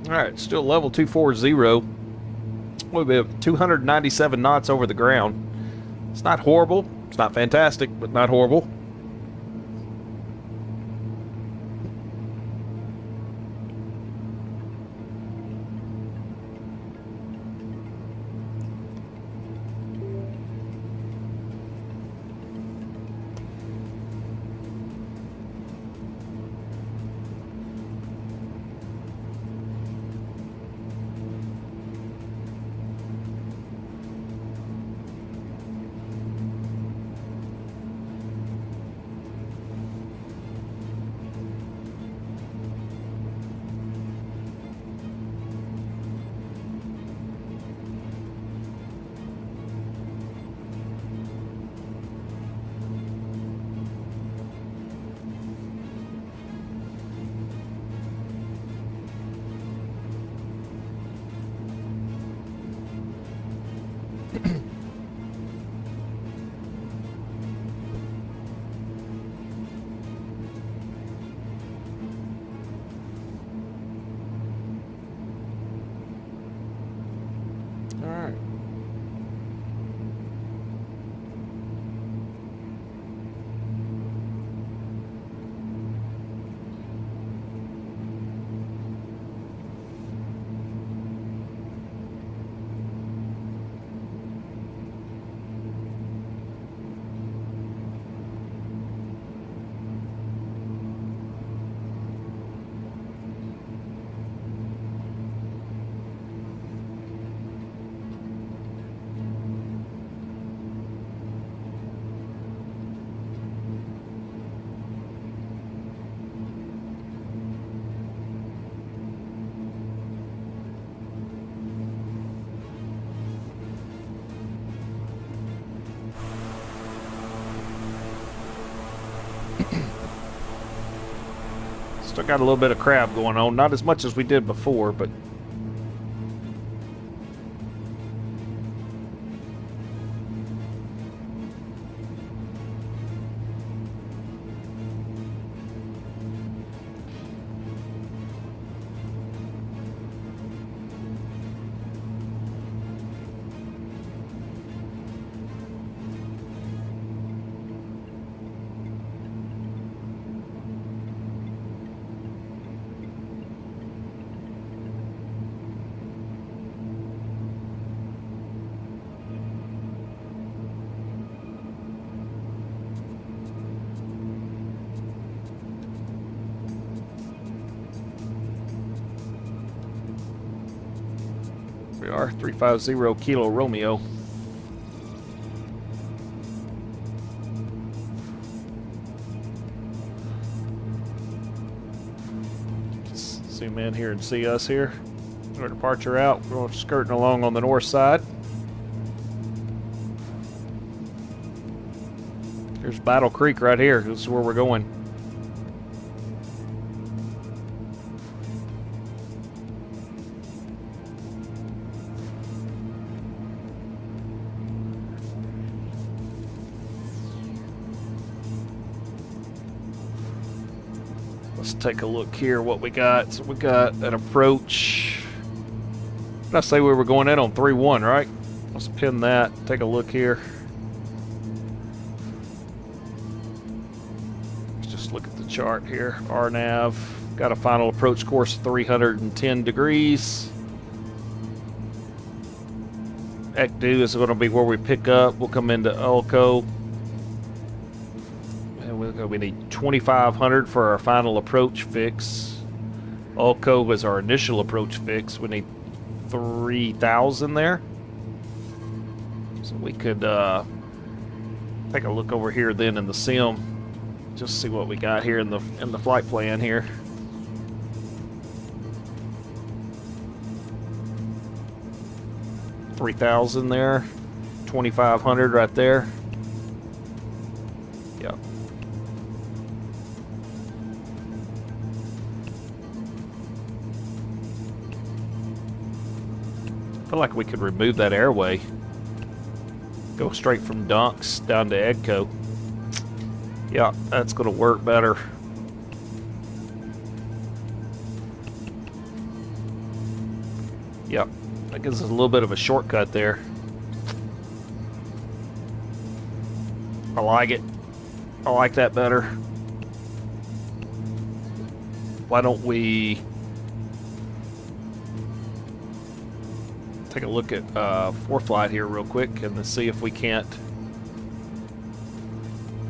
All right, still level 240. We'll be at 297 knots over the ground. It's not horrible. It's not fantastic, but not horrible. All right. Still got a little bit of crab going on. Not as much as we did before, but we are 350 Kilo Romeo. Zoom in here and see us here. Our departure out. We're skirting along on the north side. Here's Battle Creek right here. This is where we're going. Let's take a look here what we got. So we got an approach. Did I say we were going in on 3-1, right? Let's pin that. Take a look here. Let's just look at the chart here. RNAV. Got a final approach course 310 degrees. ECDU is going to be where we pick up. We'll come into Elko. We need 2,500 for our final approach fix. Elko was our initial approach fix. We need 3,000 there. So we could take a look over here then in the sim. Just see what we got here in the flight plan here. $3,000 there. 2,500 right there. Yep. I feel like we could remove that airway. Go straight from Dunks down to Edco. Yeah, that's going to work better. Yep, that gives us a little bit of a shortcut there. I like it. I like that better. Why don't we take a look at ForeFlight here real quick and let's see if we can't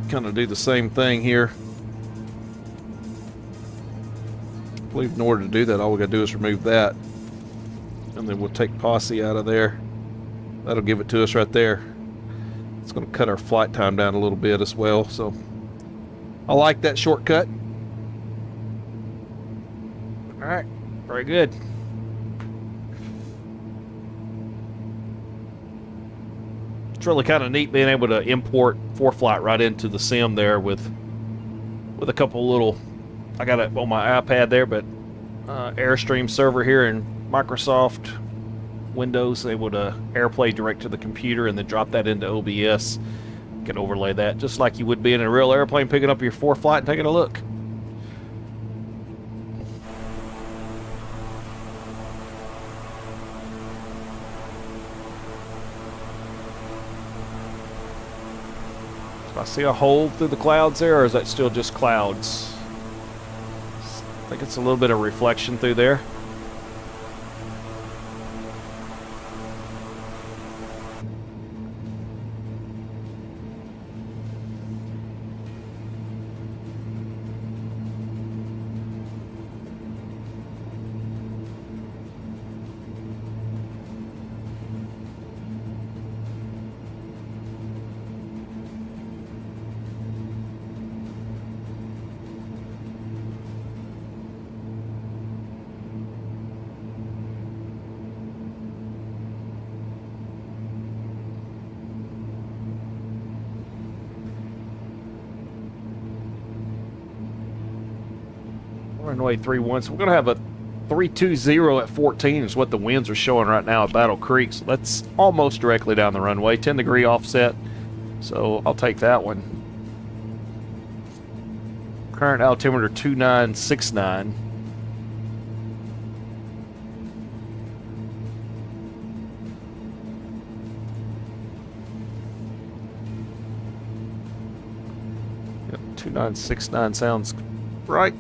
kind of do the same thing here. I believe in order to do that, all we got to do is remove that. And then we'll take posse out of there. That'll give it to us right there. It's going to cut our flight time down a little bit as well. So I like that shortcut. All right, very good. It's really kind of neat being able to import ForeFlight right into the sim there with a couple little. I got it on my iPad there, but Airstream server here in Microsoft Windows, able to AirPlay direct to the computer and then drop that into OBS. You can overlay that just like you would be in a real airplane, picking up your ForeFlight and taking a look. I see a hole through the clouds there, or is that still just clouds? I think it's a little bit of reflection through there. Runway 31. So we're going to have a 320 at 14 is what the winds are showing right now at Battle Creek. So that's almost directly down the runway. 10-degree offset. So I'll take that one. Current altimeter 2969. Yep, 2969 sounds right.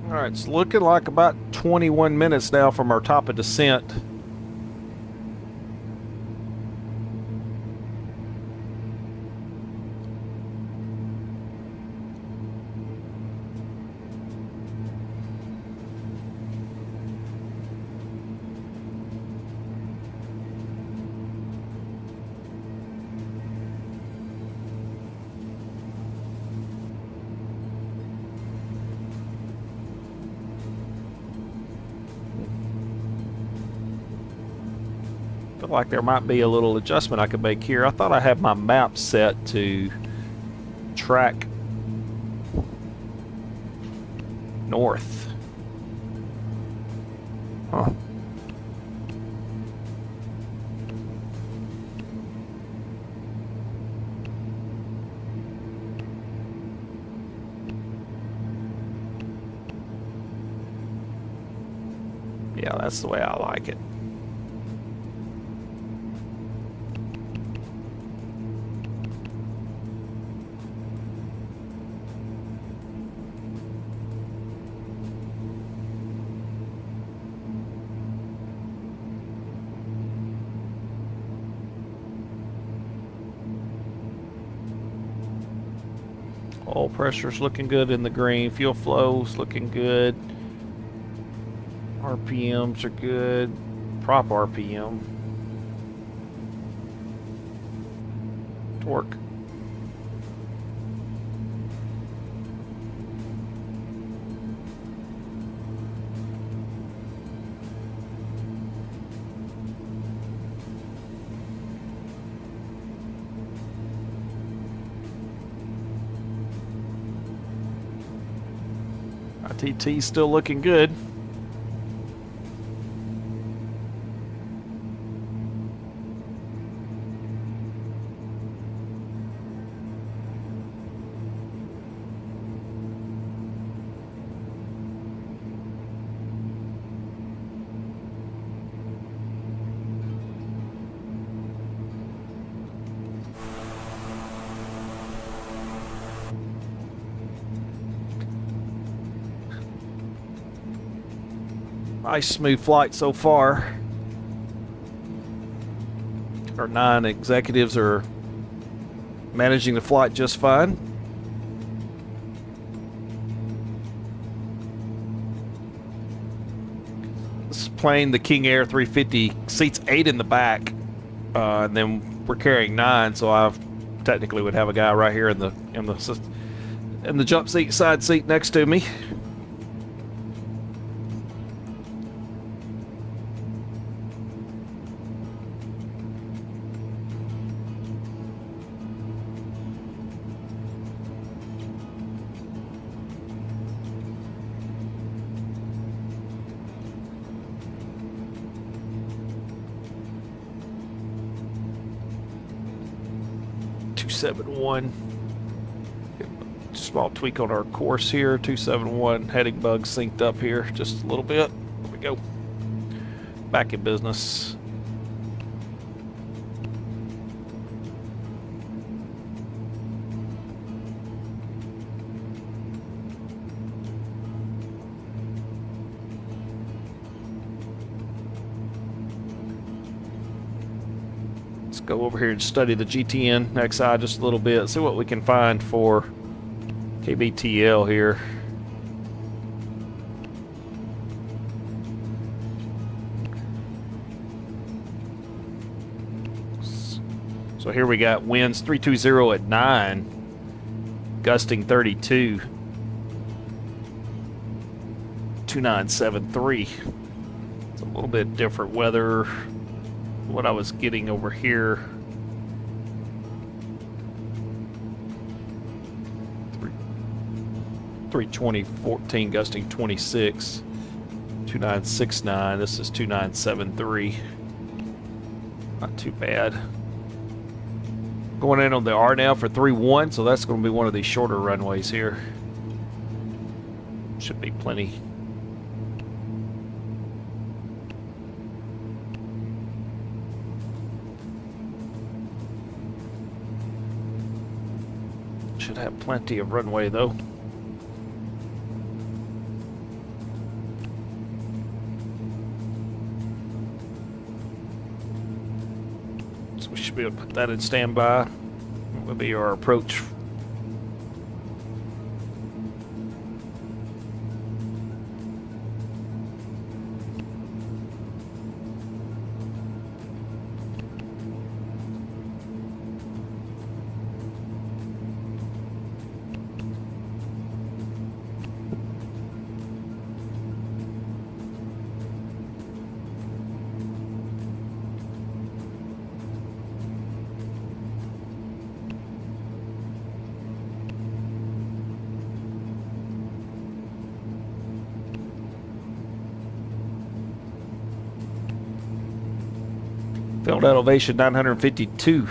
All right, it's looking like about 21 minutes now from our top of descent. Feel like there might be a little adjustment I could make here. I thought I had my map set to track north. Huh. Yeah, that's the way I like it. Oil pressure's looking good in the green. Fuel flow's looking good. RPMs are good. Prop RPM. Torque. ITT's still looking good. Nice smooth flight so far. Our 9 executives are managing the flight just fine. This plane, the King Air 350, seats 8 in the back, and then we're carrying 9, so I technically would have a guy right here in the jump seat, side seat next to me. Small tweak on our course here. 271 heading bug synced up here just a little bit. There we go. Back in business. Go over here and study the GTN XI just a little bit, see what we can find for KBTL here. So here we got winds 320 at 9, gusting 32, 2973. It's a little bit different weather. What I was getting over here, 320.14 gusting 26, 2969. This is 2973. Not too bad. Going in on the R now for 3-1, so that's going to be one of these shorter runways here. Should be plenty. Should have plenty of runway though. be able to put that in standby. That will be our approach. Field elevation 952.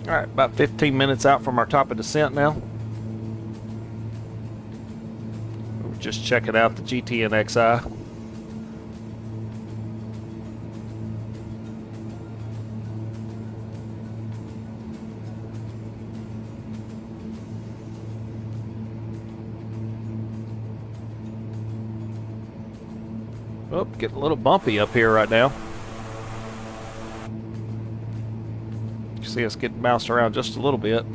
All right, about 15 minutes out from our top of descent now. We're just checking out the GTNXI. Oh, getting a little bumpy up here right now. You see us getting bounced around just a little bit.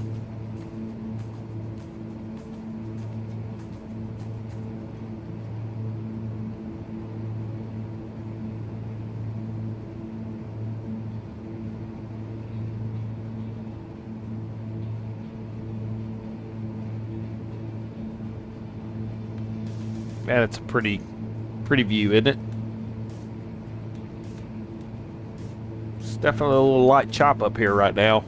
Man, it's a pretty view, isn't it? It's definitely a little light chop up here right now.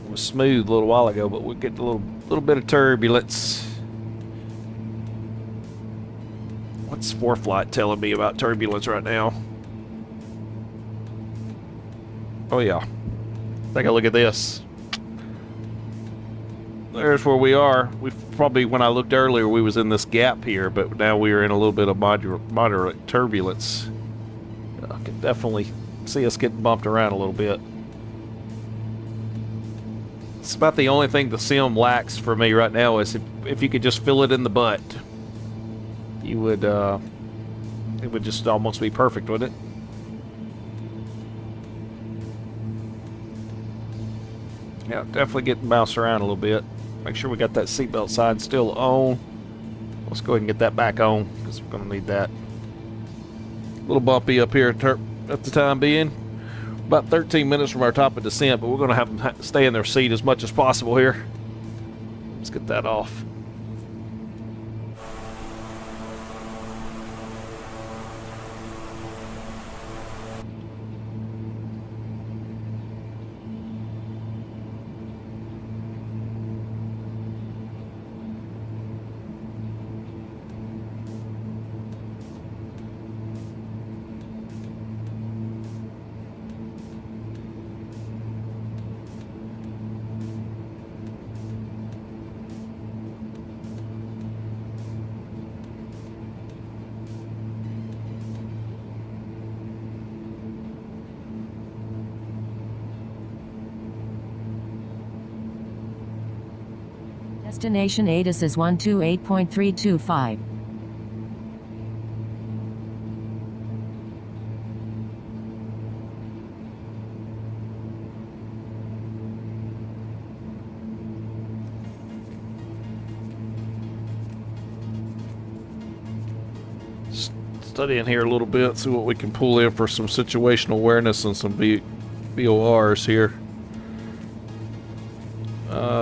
It was smooth a little while ago, but we're getting a little bit of turbulence. What's ForeFlight telling me about turbulence right now? Oh yeah. Take a look at this. There's where we are. We probably, when I looked earlier, we was in this gap here, but now we are in a little bit of moderate turbulence. I can definitely see us getting bumped around a little bit. It's about the only thing the sim lacks for me right now is if you could just fill it in the butt, you would it would just almost be perfect, wouldn't it? Yeah, definitely getting bounced around a little bit. Make sure we got that seatbelt sign still on. Let's go ahead and get that back on because we're going to need that. A little bumpy up here at the time being. About 13 minutes from our top of descent, but we're going to have them stay in their seat as much as possible here. Let's get that off. Destination ATIS is 128.325. Study in here a little bit, see what we can pull in for some situational awareness and some VORs here.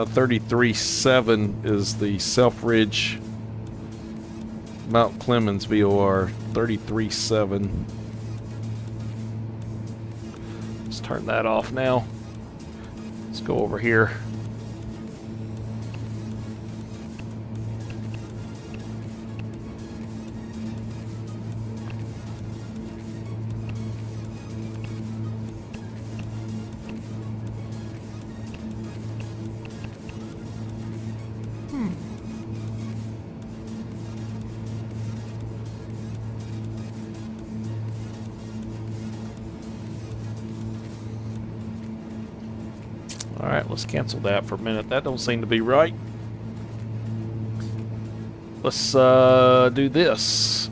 33.7 is the Selfridge Mount Clemens VOR. 33.7. Let's turn that off now. Let's go over here. All right, let's cancel that for a minute. That don't seem to be right. Let's do this.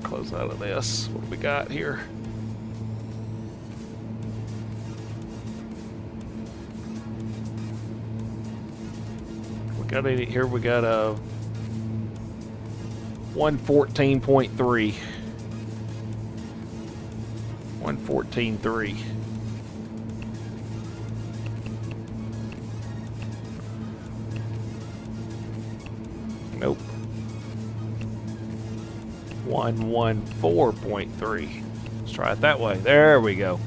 Close out of this. What do we got here? We got any here? We got a 114.3. 114.3. Nope. 114.3. Let's try it that way. There we go.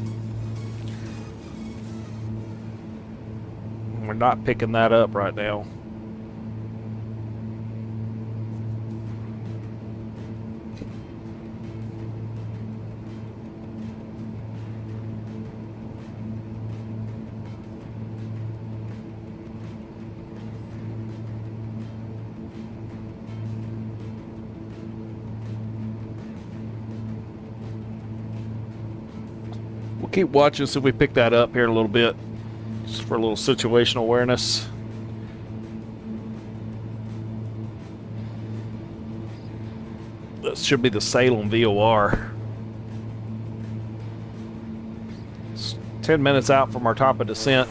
We're not picking that up right now. We'll keep watching, see if we pick that up here in a little bit, just for a little situational awareness. That should be the Salem VOR. It's 10 minutes out from our top of descent.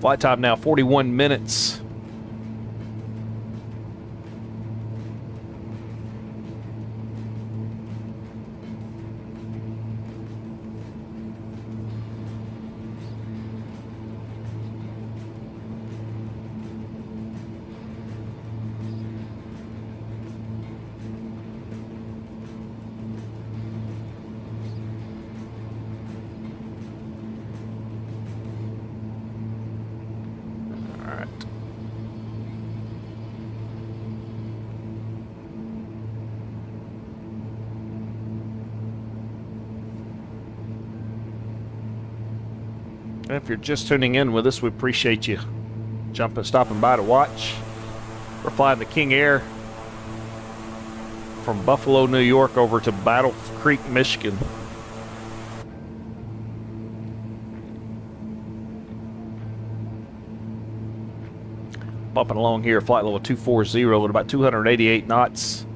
Flight time now 41 minutes. And if you're just tuning in with us, we appreciate you stopping by to watch. We're flying the King Air from Buffalo, New York over to Battle Creek, Michigan. Bumping along here, flight level 240 at about 288 knots.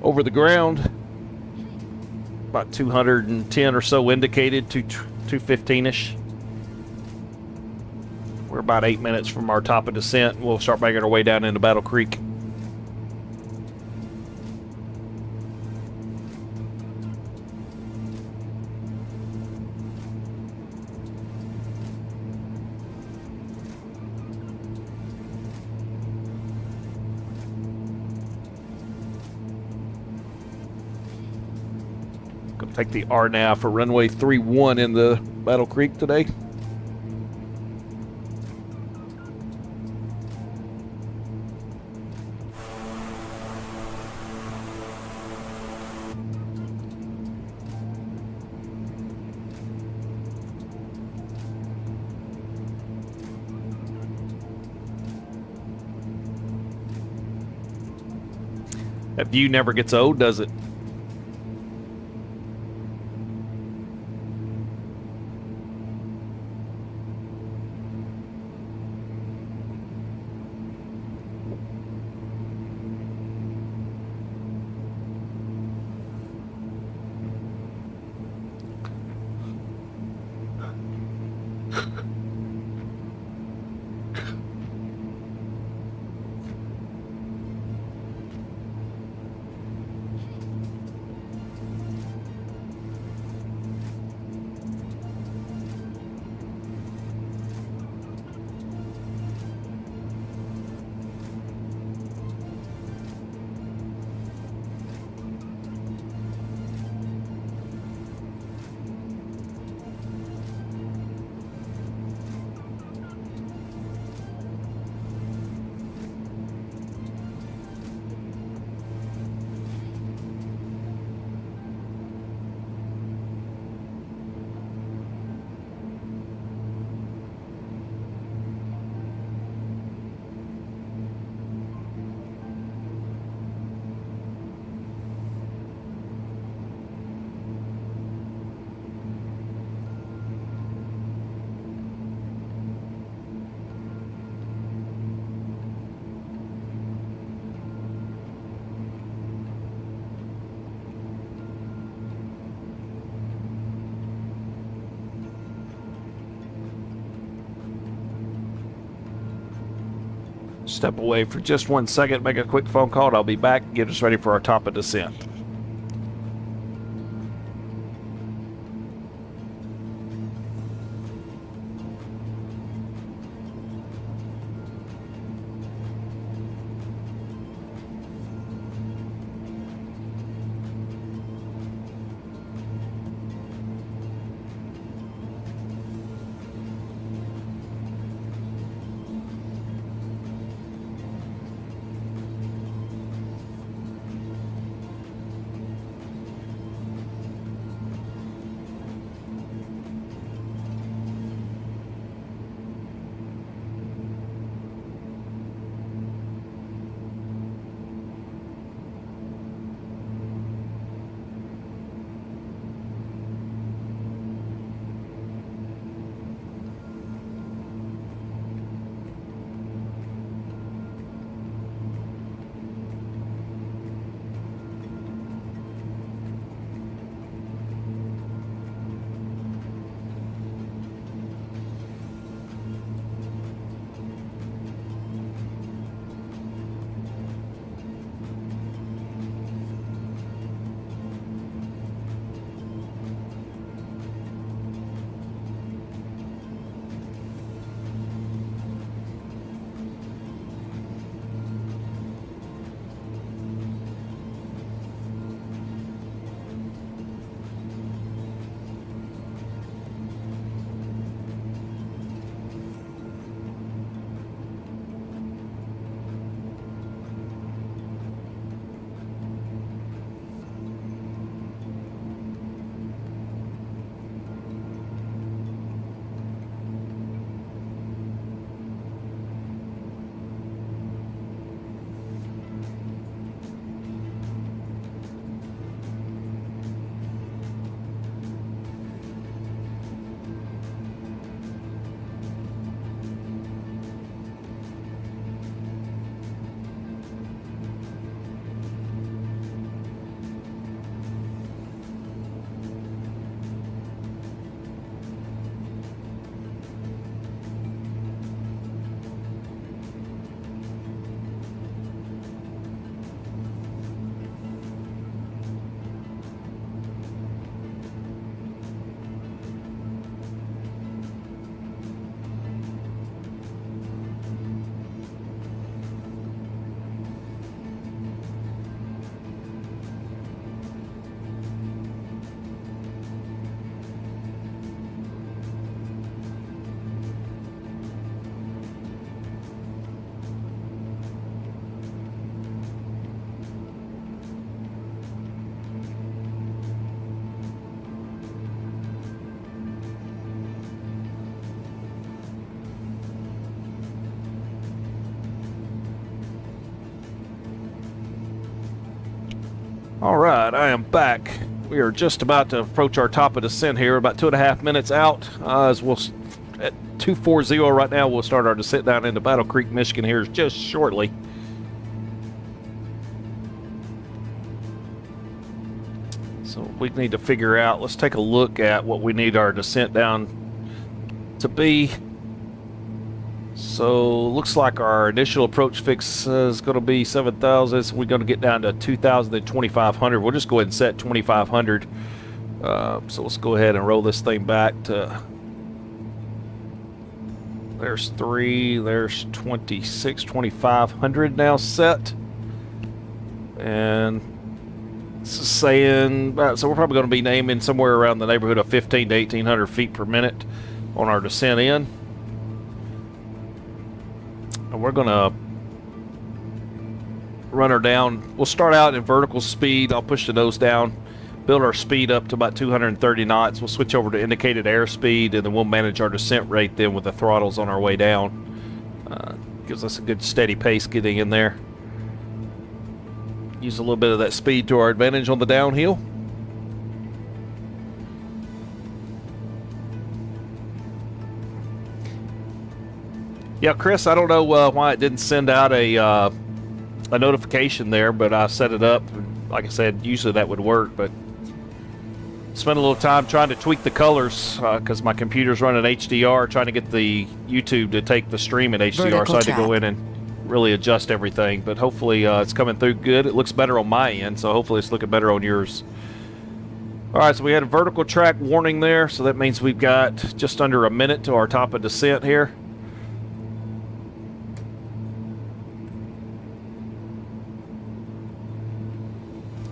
Over the ground, about 210 or so indicated, 215-ish. We're about 8 minutes from our top of descent. We'll start making our way down into Battle Creek. Gonna take the RNAV for runway 31 in the Battle Creek today. That view never gets old, does it? Step away for just 1 second, make a quick phone call, and I'll be back and get us ready for our top of descent. All right, I am back. We are just about to approach our top of descent here, about 2.5 minutes out. As we'll at 240 right now, we'll start our descent down into Battle Creek, Michigan here just shortly. So we need to figure out, let's take a look at what we need our descent down to be. So looks like our initial approach fix is going to be 7,000. So we're going to get down to 2,000 and 2,500. We'll just go ahead and set 2,500. So let's go ahead and roll this thing back to. There's 3. There's 26, 2,500 now set. And this is saying, so we're probably going to be naming somewhere around the neighborhood of 15 to 1,800 feet per minute on our descent in. And we're going to run her down. We'll start out in vertical speed. I'll push the nose down, build our speed up to about 230 knots. We'll switch over to indicated airspeed, and then we'll manage our descent rate then with the throttles on our way down. Gives us a good steady pace getting in there. Use a little bit of that speed to our advantage on the downhill. Yeah, Chris, I don't know why it didn't send out a notification there, but I set it up. Like I said, usually that would work, but spent a little time trying to tweak the colors because my computer's running HDR, trying to get the YouTube to take the stream in HDR, Vertical so I had to go track. in and really adjust everything, but hopefully it's coming through good. It looks better on my end, so hopefully it's looking better on yours. All right, so we had a vertical track warning there, so that means we've got just under a minute to our top of descent here.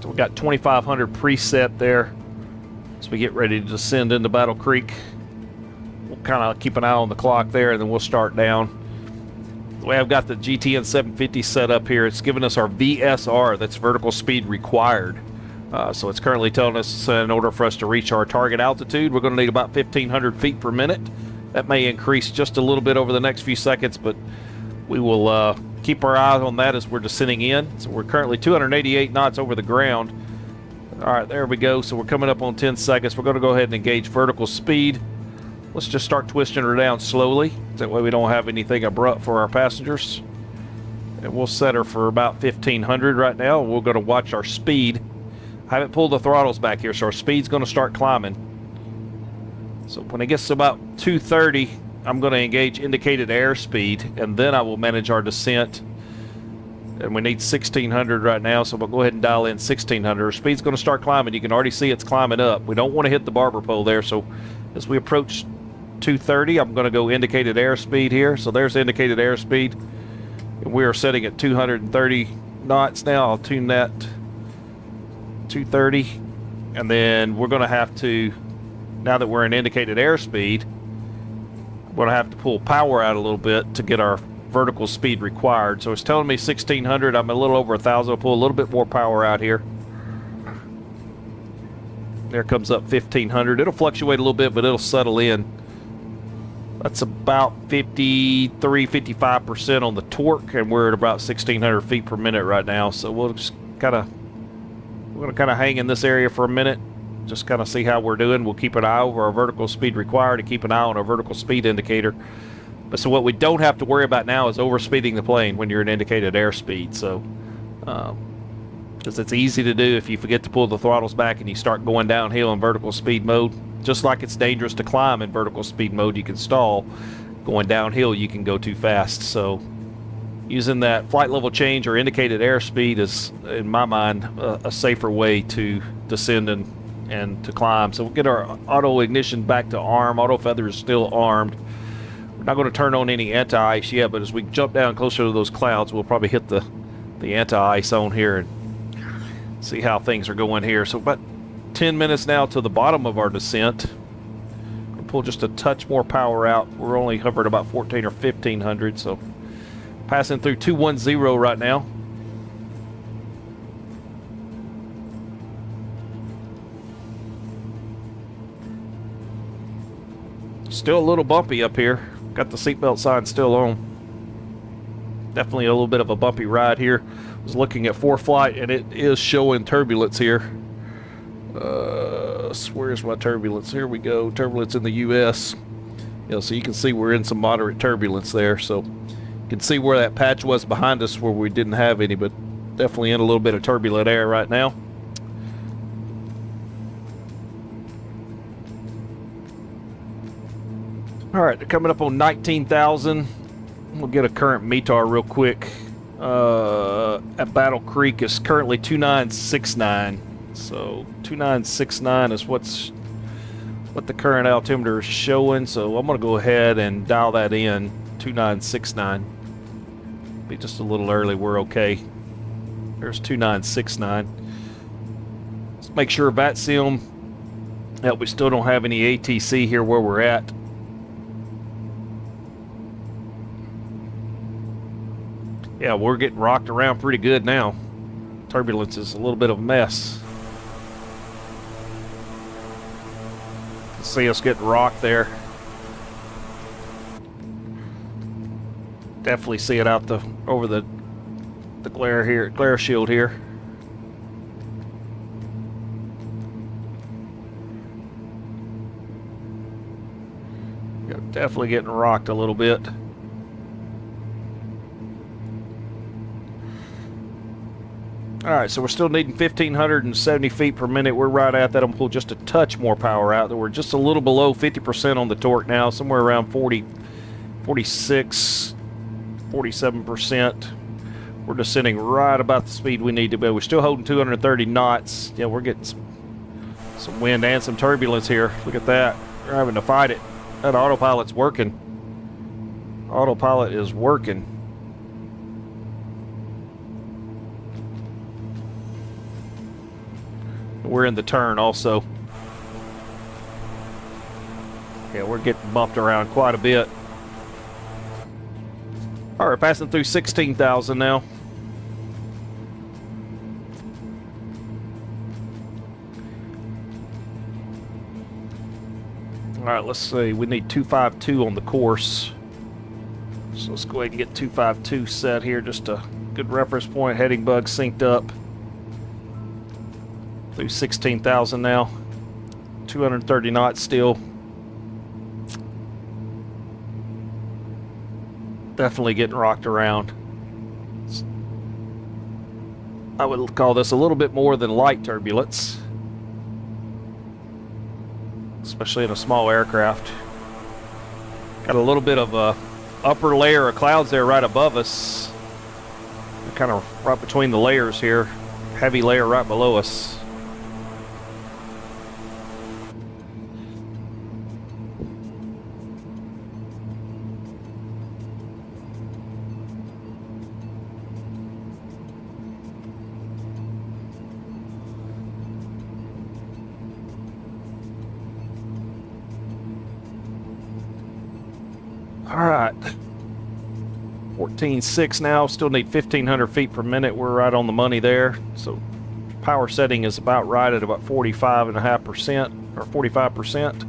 So we got 2,500 preset there as we get ready to descend into Battle Creek. We'll kind of keep an eye on the clock there, and then we'll start down. The way I've got the GTN 750 set up here, it's giving us our VSR, that's vertical speed required. So it's currently telling us in order for us to reach our target altitude, we're going to need about 1,500 feet per minute. That may increase just a little bit over the next few seconds, but we will keep our eyes on that as we're descending in. So we're currently 288 knots over the ground. All right, there we go. So we're coming up on 10 seconds. We're going to go ahead and engage vertical speed. Let's just start twisting her down slowly. That way we don't have anything abrupt for our passengers. And we'll set her for about 1,500 right now. We're going to watch our speed. I haven't pulled the throttles back here, so our speed's going to start climbing. So when it gets to about 230, I'm going to engage indicated airspeed, and then I will manage our descent. And we need 1,600 right now, so we'll go ahead and dial in 1,600. Our speed's going to start climbing. You can already see it's climbing up. We don't want to hit the barber pole there, so as we approach 230, I'm going to go indicated airspeed here. So there's indicated airspeed. And we are setting at 230 knots now. I'll tune that 230, and then we're going to have to, now that we're in indicated airspeed, we're going to have to pull power out a little bit to get our vertical speed required. So it's telling me 1,600. I'm a little over 1,000. I'll pull a little bit more power out here. There comes up 1,500. It'll fluctuate a little bit, but it'll settle in. That's about 53, 55% on the torque, and we're at about 1,600 feet per minute right now. So we'll just kind of, we're going to kind of hang in this area for a minute, just kind of see how we're doing. We'll keep an eye over our vertical speed required and keep an eye on our vertical speed indicator. But so what we don't have to worry about now is overspeeding the plane when you're at indicated airspeed. So, because it's easy to do if you forget to pull the throttles back and you start going downhill in vertical speed mode. Just like it's dangerous to climb in vertical speed mode, you can stall. Going downhill, you can go too fast. So using that flight level change or indicated airspeed is, in my mind, a safer way to descend and to climb. So we'll get our auto ignition back to arm. Auto feather is still armed. We're not going to turn on any anti-ice yet, but as we jump down closer to those clouds, we'll probably hit the anti-ice on here and see how things are going here. So about 10 minutes now to the bottom of our descent. We'll pull just a touch more power out. We're only hovering about 14 or 1,500, so passing through 210 right now. Still a little bumpy up here. Got the seatbelt sign still on. Definitely a little bit of a bumpy ride here. Was looking at ForeFlight, and it is showing turbulence here. Where's my turbulence? Here we go. Turbulence in the U.S. So you can see we're in some moderate turbulence there. So you can see where that patch was behind us where we didn't have any, but definitely in a little bit of turbulent air right now. All right, they're coming up on 19,000. We'll get a current METAR real quick. At Battle Creek is currently 2969. So 2969 is what the current altimeter is showing. So I'm going to go ahead and dial that in, 2969. Be just a little early. We're okay. There's 2969. Let's make sure VATSIM that we still don't have any ATC here where we're at. Yeah, we're getting rocked around pretty good now. Turbulence is a little bit of a mess. See us getting rocked there. Definitely see it out over the glare here, glare shield here. Yeah, definitely getting rocked a little bit. All right, so we're still needing 1,570 feet per minute. We're right at that. I'm gonna pull just a touch more power out. We're just a little below 50% on the torque now, somewhere around 40, 46, 47%. We're descending right about the speed we need to be. We're still holding 230 knots. Yeah, we're getting some wind and some turbulence here. Look at that. We're having to fight it. That autopilot's working. Autopilot is working. We're in the turn also. Yeah, we're getting bumped around quite a bit. All right, passing through 16,000 now. All right, let's see. We need 252 on the course. So let's go ahead and get 252 set here. Just a good reference point. Heading bug synced up. Through 16,000 now. 230 knots still. Definitely getting rocked around. I would call this a little bit more than light turbulence, especially in a small aircraft. Got a little bit of a upper layer of clouds there right above us. We're kind of right between the layers here. Heavy layer right below us. All right, 14.6 now, still need 1,500 feet per minute. We're right on the money there. So power setting is about right at about 45.5% or 45%.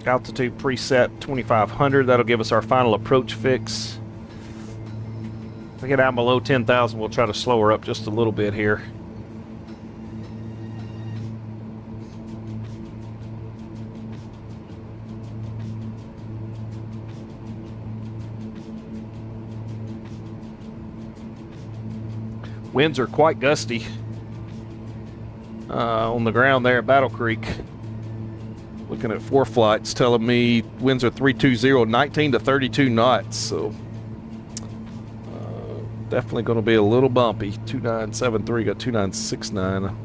Altitude preset 2,500, that'll give us our final approach fix. If we get down below 10,000, we'll try to slow her up just a little bit here. Winds are quite gusty on the ground there at Battle Creek. Looking at ForeFlight's telling me winds are 320, 19 to 32 knots. So definitely going to be a little bumpy. 2973 got 2969.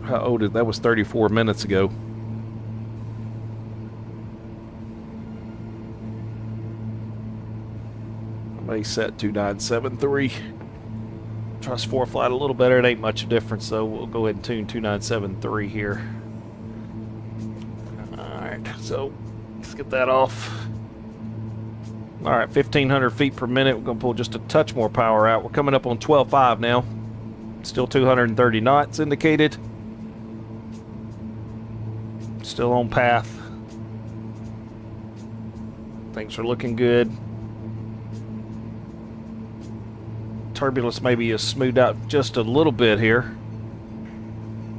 How old is that? Was 34 minutes ago. May set 2973. Trust ForeFlight a little better. It ain't much difference, so we'll go ahead and tune 2973 here. Alright, so let's get that off. Alright, 1,500 feet per minute. We're going to pull just a touch more power out. We're coming up on 12.5 now. Still 230 knots indicated. Still on path. Things are looking good. Turbulence maybe is smoothed out just a little bit here.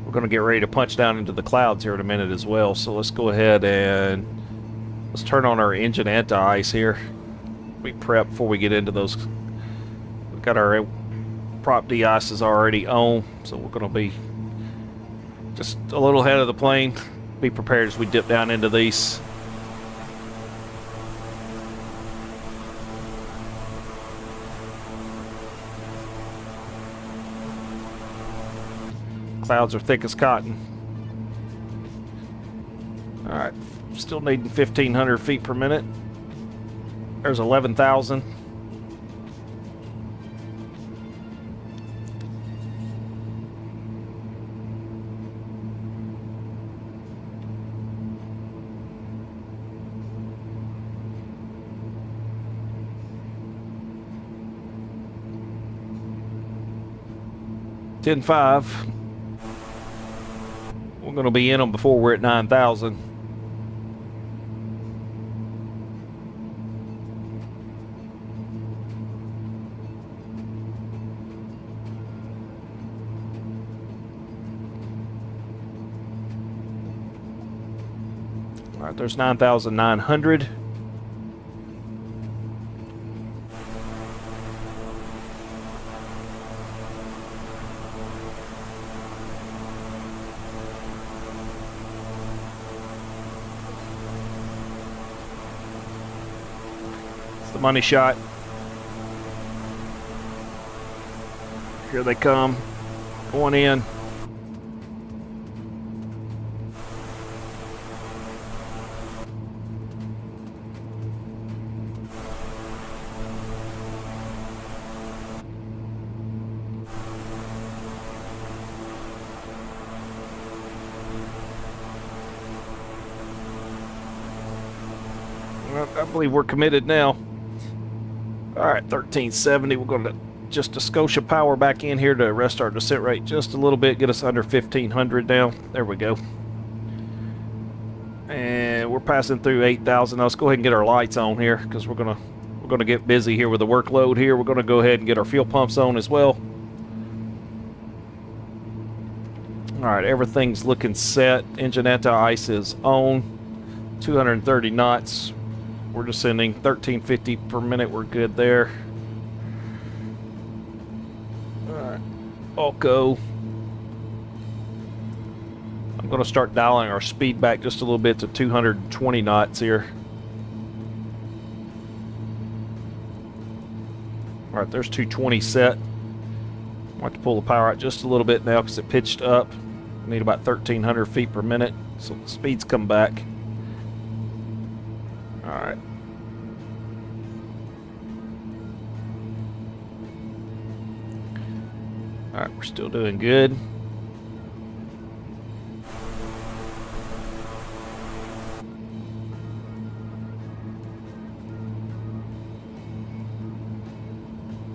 We're going to get ready to punch down into the clouds here in a minute as well. So let's go ahead and let's turn on our engine anti-ice here. We prep before we get into those. We've got our prop de-ices already on, so we're going to be just a little ahead of the plane. Be prepared as we dip down into these. Clouds are thick as cotton. All right, still needing 1,500 feet per minute. There's 11,000. $10.5. We're going to be in them before we're at 9,000. All right, there's 9,900. the money shot. Here they come. Going in. I believe we're committed now. All right, 1370. We're going to just a Scotia power back in here to arrest our descent rate just a little bit, get us under 1500 now. There we go. And we're passing through 8,000. Now let's go ahead and get our lights on here because we're gonna get busy here with the workload here. We're gonna go ahead and get our fuel pumps on as well. All right, everything's looking set. Engine anti-ice is on. 230 knots. We're descending 1350 per minute. We're good there. All right, all go. I'm going to start dialing our speed back just a little bit to 220 knots here. All right, there's 220 set. I have to pull the power out just a little bit now because it pitched up. I need about 1,300 feet per minute, so the speeds come back. All right. All right, we're still doing good.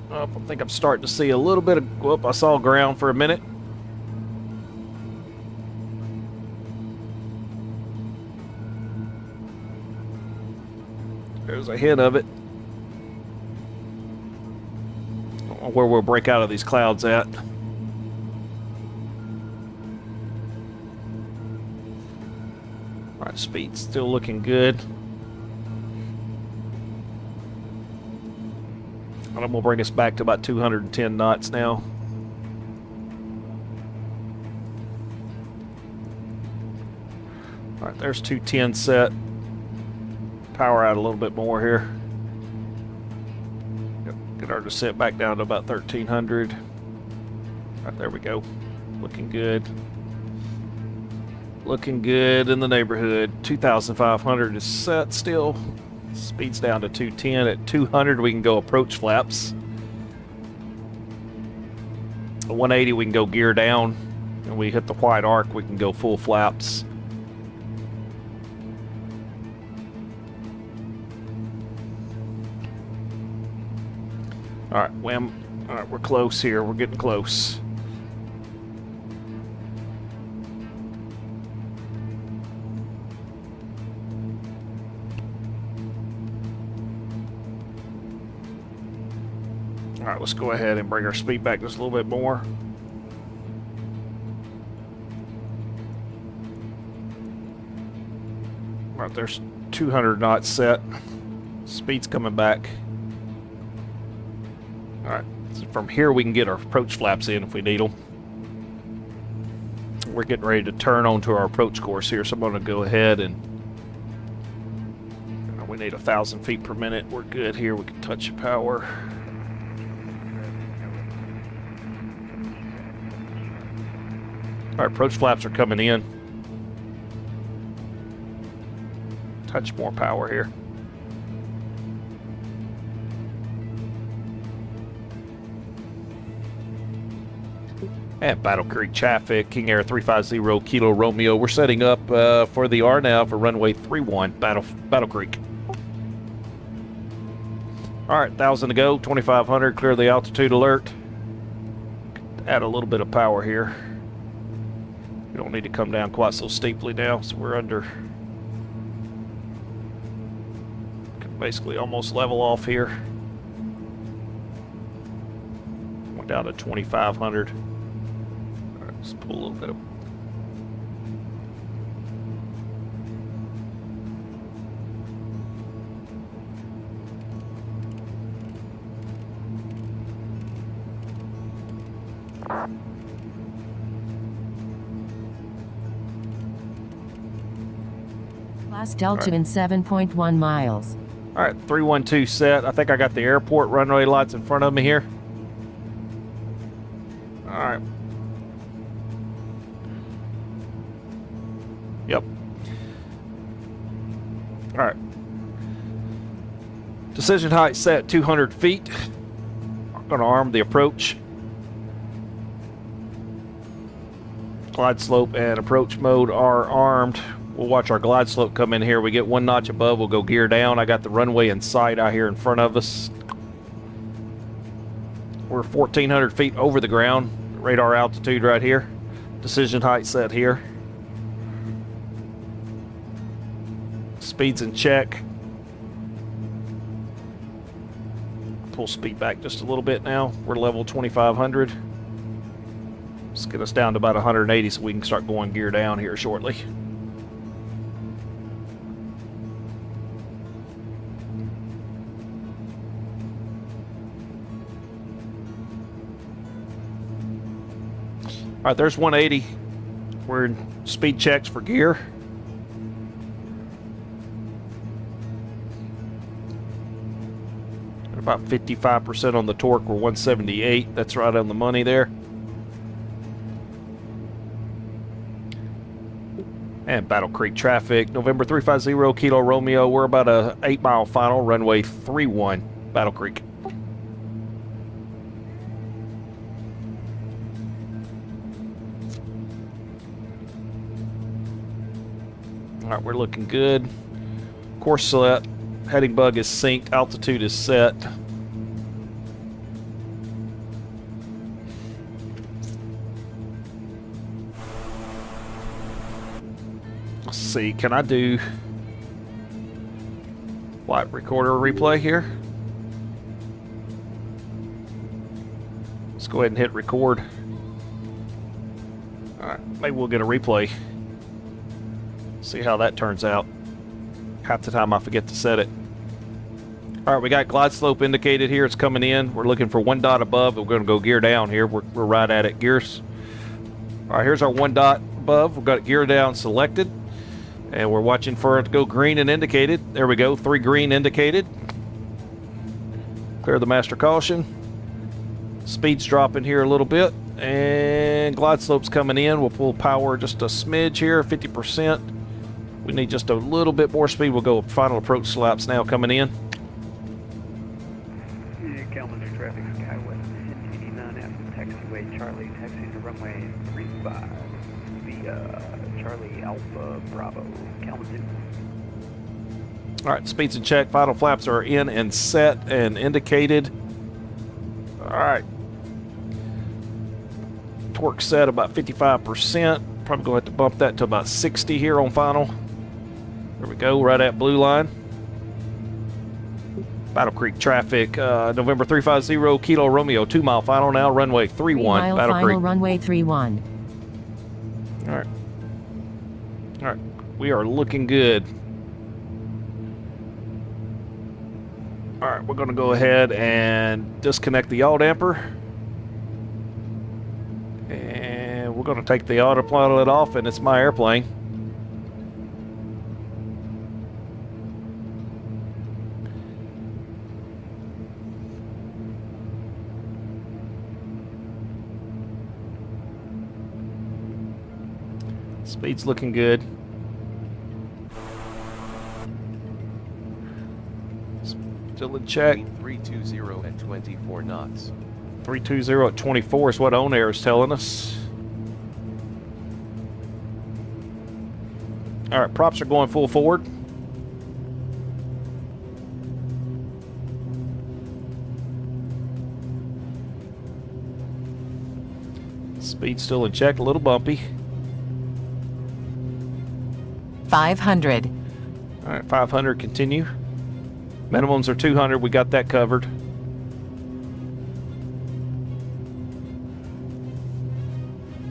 I think I'm starting to see a little bit of, whoop, I saw ground for a minute. There's a hint of it. Don't know where we'll break out of these clouds at. All right, speed's still looking good. I'm going to bring us back to about 210 knots now. All right, there's 210 set. Power out a little bit more here. Get our descent back down to about 1,300. Right, there we go. Looking good. Looking good in the neighborhood. 2,500 is set still. Speed's down to 210. At 200, we can go approach flaps. At 180, we can go gear down. And we hit the white arc, we can go full flaps. All right, Wham. All right, we're close here. We're getting close. All right, let's go ahead and bring our speed back just a little bit more. All right, there's 200 knots set. Speed's coming back. All right, so from here we can get our approach flaps in if we need them. We're getting ready to turn onto our approach course here, so I'm going to go ahead and we need 1,000 feet per minute. We're good here. We can touch the power. Our approach flaps are coming in. Touch more power here. At Battle Creek traffic, King Air 350 Kilo Romeo. We're setting up for the R now for runway 31, Battle Creek. All right, 1,000 to go, 2,500. Clear the altitude alert. Add a little bit of power here. We don't need to come down quite so steeply now, so we're under. Can basically almost level off here. Went down to 2,500. All right, let's pull a little bit of. Last Delta in 7.1 miles. All right, 312 set. I think I got the airport runway lights in front of me here. All right. Yep. All right. Decision height set 200 feet. I'm going to arm the approach. Glide slope and approach mode are armed. We'll watch our glide slope come in here. We get one notch above, we'll go gear down. I got the runway in sight out here in front of us. We're 1,400 feet over the ground. Radar altitude right here. Decision height set here. Speed's in check. Pull speed back just a little bit now. We're level 2,500. Let's get us down to about 180 so we can start going gear down here shortly. All right, there's 180. We're in speed checks for gear. About 55% on the torque. We're 178. That's right on the money there. And Battle Creek traffic. November 350 Kilo Romeo. We're about a 8-mile final. Runway 31 Battle Creek. All right, we're looking good. Course set. Heading bug is synced. Altitude is set. Let's see, can I do flight recorder replay here? Let's go ahead and hit record. Alright, maybe we'll get a replay. See how that turns out. Half the time I forget to set it. Alright, we got glide slope indicated here. It's coming in. We're looking for one dot above. We're going to go gear down here. We're right at it. Gears. Alright, here's our one dot above. We've got gear down selected. And we're watching for it to go green and indicated. There we go. 3 green indicated. Clear the master caution. Speed's dropping here a little bit. And glide slope's coming in. We'll pull power just a smidge here, 50%. We need just a little bit more speed. We'll go final approach slaps now coming in. Calendar traffic Skywest 1089 taxiway Charlie, taxiing to runway 35 via Charlie Alpha Bravo, Kalamazoo. All right, speeds in check. Final flaps are in and set and indicated. All right. Torque set about 55%. Probably going to have to bump that to about 60 here on final. There we go, right at blue line. Battle Creek traffic, November 350 Kilo Romeo, 2-mile final now, runway 31, 3-mile Battle final, Creek. runway 31. All right. All right, we are looking good. All right, we're going to go ahead and disconnect the yaw damper. And we're going to take the autopilot off, and it's my airplane. Speed's looking good. Still in check. 320 at 24 knots. 320 at 24 is what On Air is telling us. All right, props are going full forward. Speed's still in check, a little bumpy. 500. All right, 500, continue. Minimums are 200, we got that covered.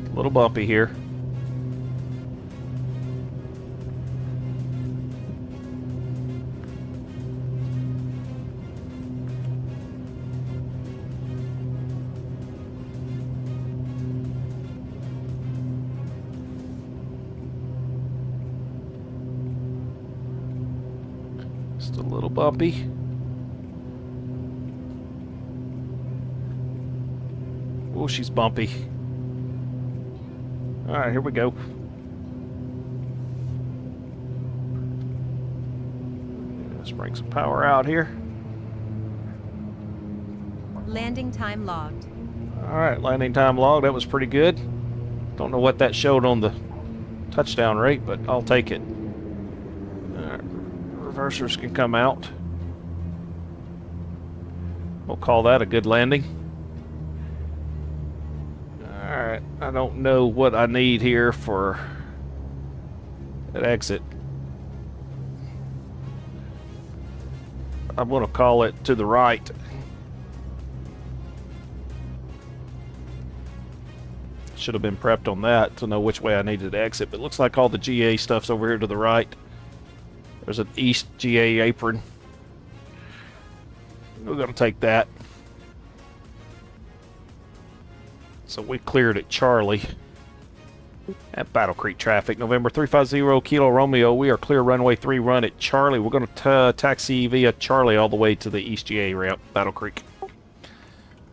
A little bumpy here. Just a little bumpy. Oh, she's bumpy. Alright, here we go. Let's bring some power out here. Landing time logged. Alright, landing time log. That was pretty good. Don't know what that showed on the touchdown rate, but I'll take it. Alright, reversers can come out. We'll call that a good landing. Alright, I don't know what I need here for an exit. I'm going to call it to the right. Should have been prepped on that to know which way I needed to exit, but it looks like all the GA stuff's over here to the right. There's an east GA apron. We're going to take that. So we cleared at Charlie. At Battle Creek traffic, November 350 Kilo Romeo. We are clear runway 3 run at Charlie. We're going to taxi via Charlie all the way to the East GA ramp, Battle Creek.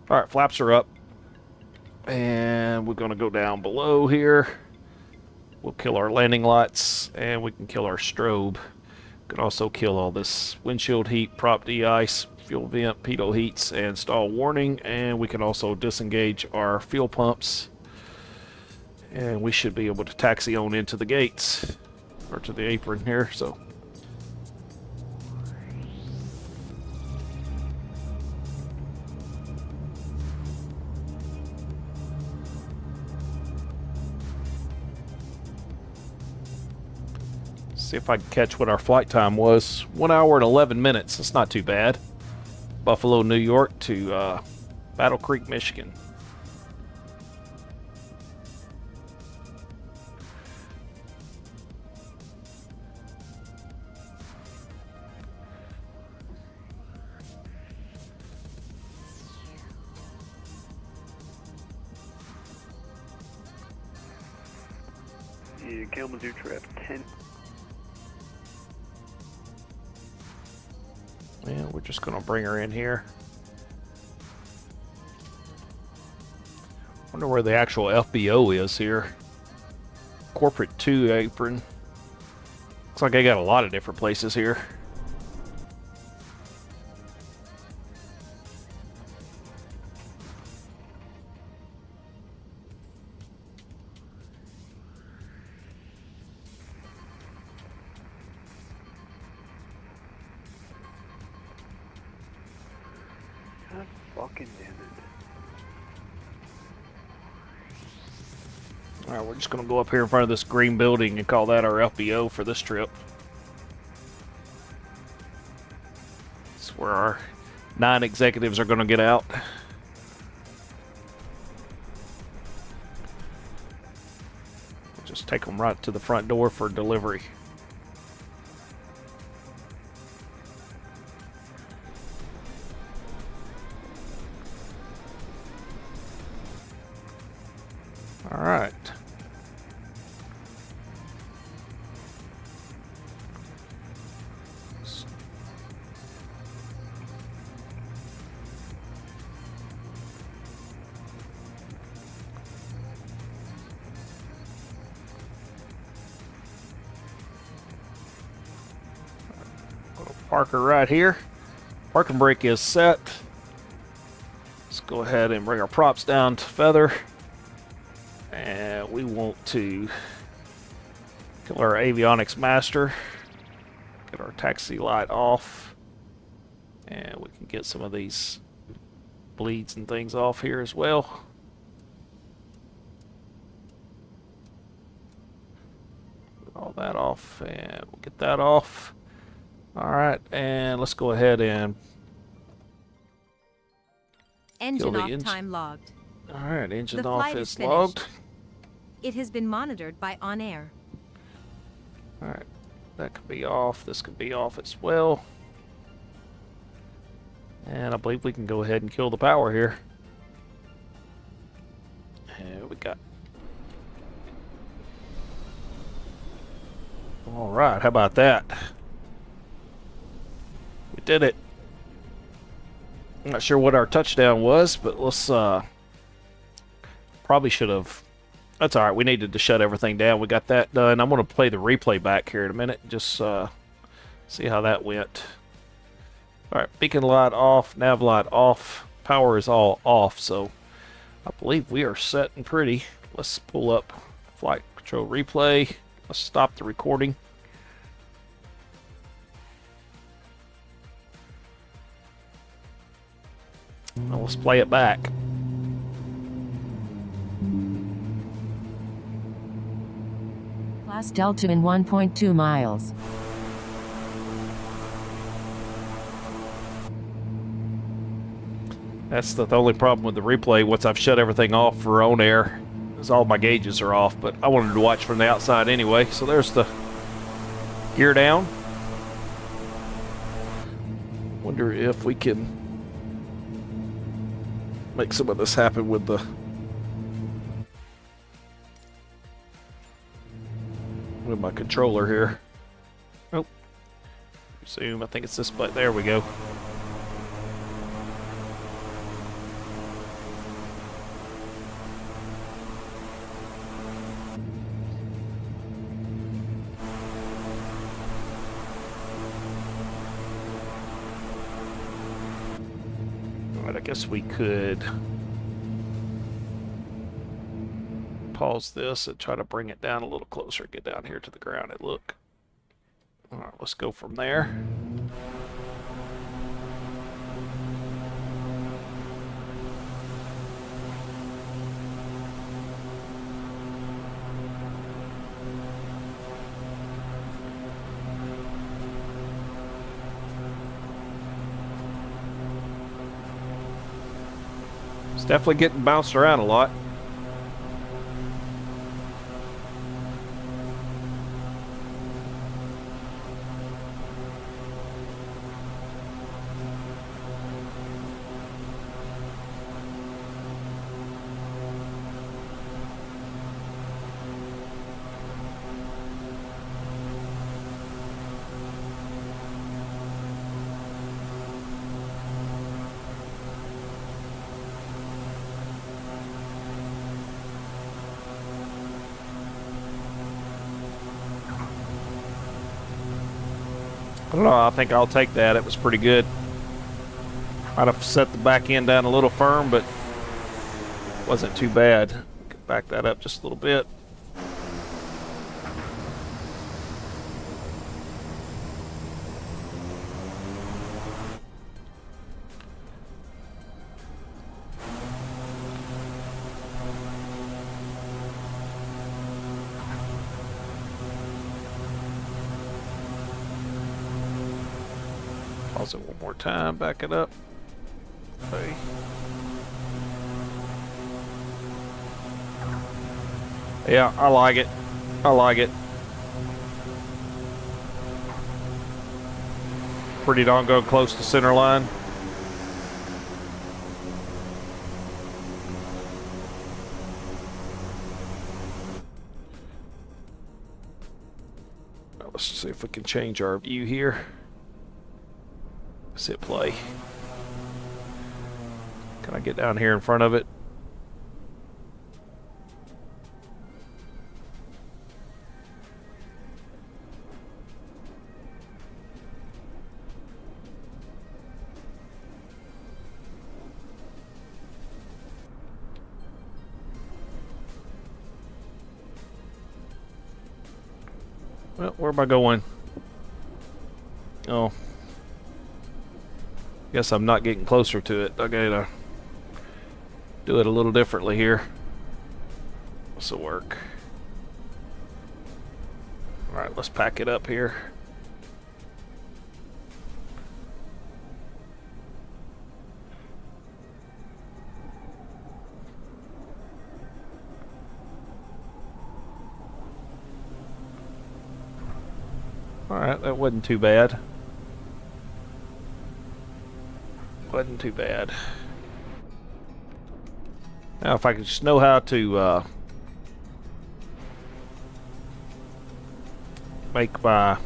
Alright, flaps are up. And we're going to go down below here. We'll kill our landing lights, and we can kill our strobe. We can also kill all this windshield heat, prop de-ice, fuel vent, pitot heats, and stall warning. And we can also disengage our fuel pumps. And we should be able to taxi on into the gates, or to the apron here, so. See if I can catch what our flight time was. 1 hour and 11 minutes. That's not too bad. Buffalo, New York to Battle Creek, Michigan. Yeah, Kalamazoo trap 10. Yeah, we're just going to bring her in here. Wonder where the actual FBO is here. Corporate 2 apron. Looks like I got a lot of different places here. God fucking damn it. Alright, we're just going to go up here in front of this green building and call that our FBO for this trip. It's where our 9 executives are going to get out. We'll just take them right to the front door for delivery. All right. Park her right here. Parking brake is set. Let's go ahead and bring our props down to feather. And we want to kill our avionics master. Get our taxi light off. And we can get some of these bleeds and things off here as well. Get all that off, and we'll get that off. Alright, and let's go ahead and Engine the off engine. time logged. Alright, engine The off flight is is finished. logged. It has been monitored by On Air. Alright, that could be off. This could be off as well. And I believe we can go ahead and kill the power here. And we got. Alright, how about that? did it. I'm not sure what our touchdown was, but let's probably should have. That's all right. We needed to shut everything down. We got that done. I'm going to play the replay back here in a minute. Just see how that went. All right, beacon light off, nav light off. Power is all off, so I believe we are set and pretty. Let's pull up flight control replay. Let's stop the recording. Now let's play it back. Class Delta in 1.2 miles. That's the only problem with the replay. Once I've shut everything off for on air, is all my gauges are off. But I wanted to watch from the outside anyway. So there's the gear down. Wonder if we can make some of this happen with my controller here. Oh, zoom. I think it's this button. There we go. I guess we could pause this and try to bring it down a little closer, get down here to the ground and look. All right, let's go from there. It's definitely getting bounced around a lot. I don't know, I think I'll take that. It was pretty good. Might have set the back end down a little firm, but wasn't too bad. Back that up just a little bit. Pause it one more time, back it up. Okay. Yeah, I like it. I like it. Pretty doggone close to center line. Now let's see if we can change our view here. Let's hit play. Can I get down here in front of it? Well, where am I going? Oh. Guess I'm not getting closer to it. I gotta do it a little differently here. This will work. Alright, let's pack it up here. Alright, that wasn't too bad. Wasn't too bad. Now if I could just know how to make my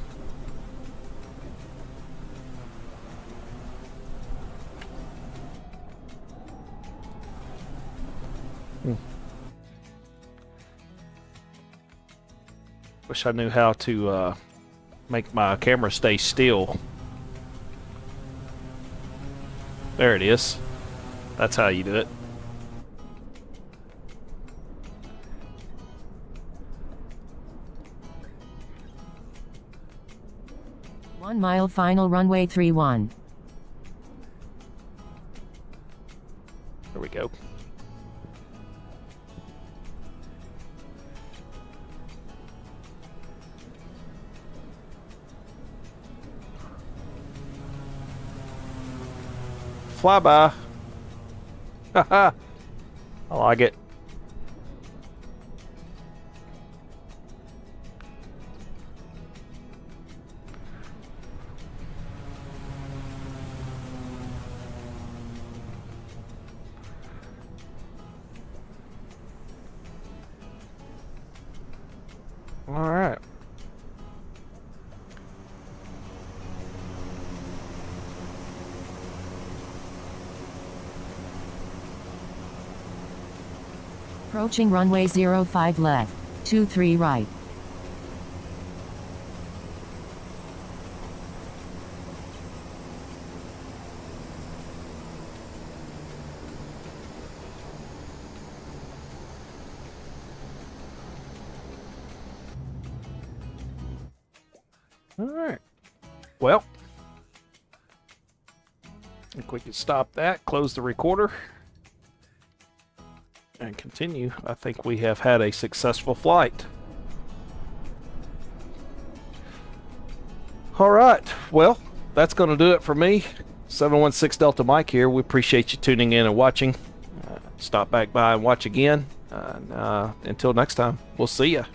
Wish I knew how to make my camera stay still. There it is. That's how you do it. One mile final runway 31. There we go. Flyby. Haha. I like it. All right. Approaching runway 05 left, 23 right. All right. Well, I think we can stop that, close the recorder, and continue. I think we have had a successful flight. All right. Well, that's going to do it for me. 716 Delta Mike here. We appreciate you tuning in and watching. Stop back by and watch again. Until next time, we'll see ya.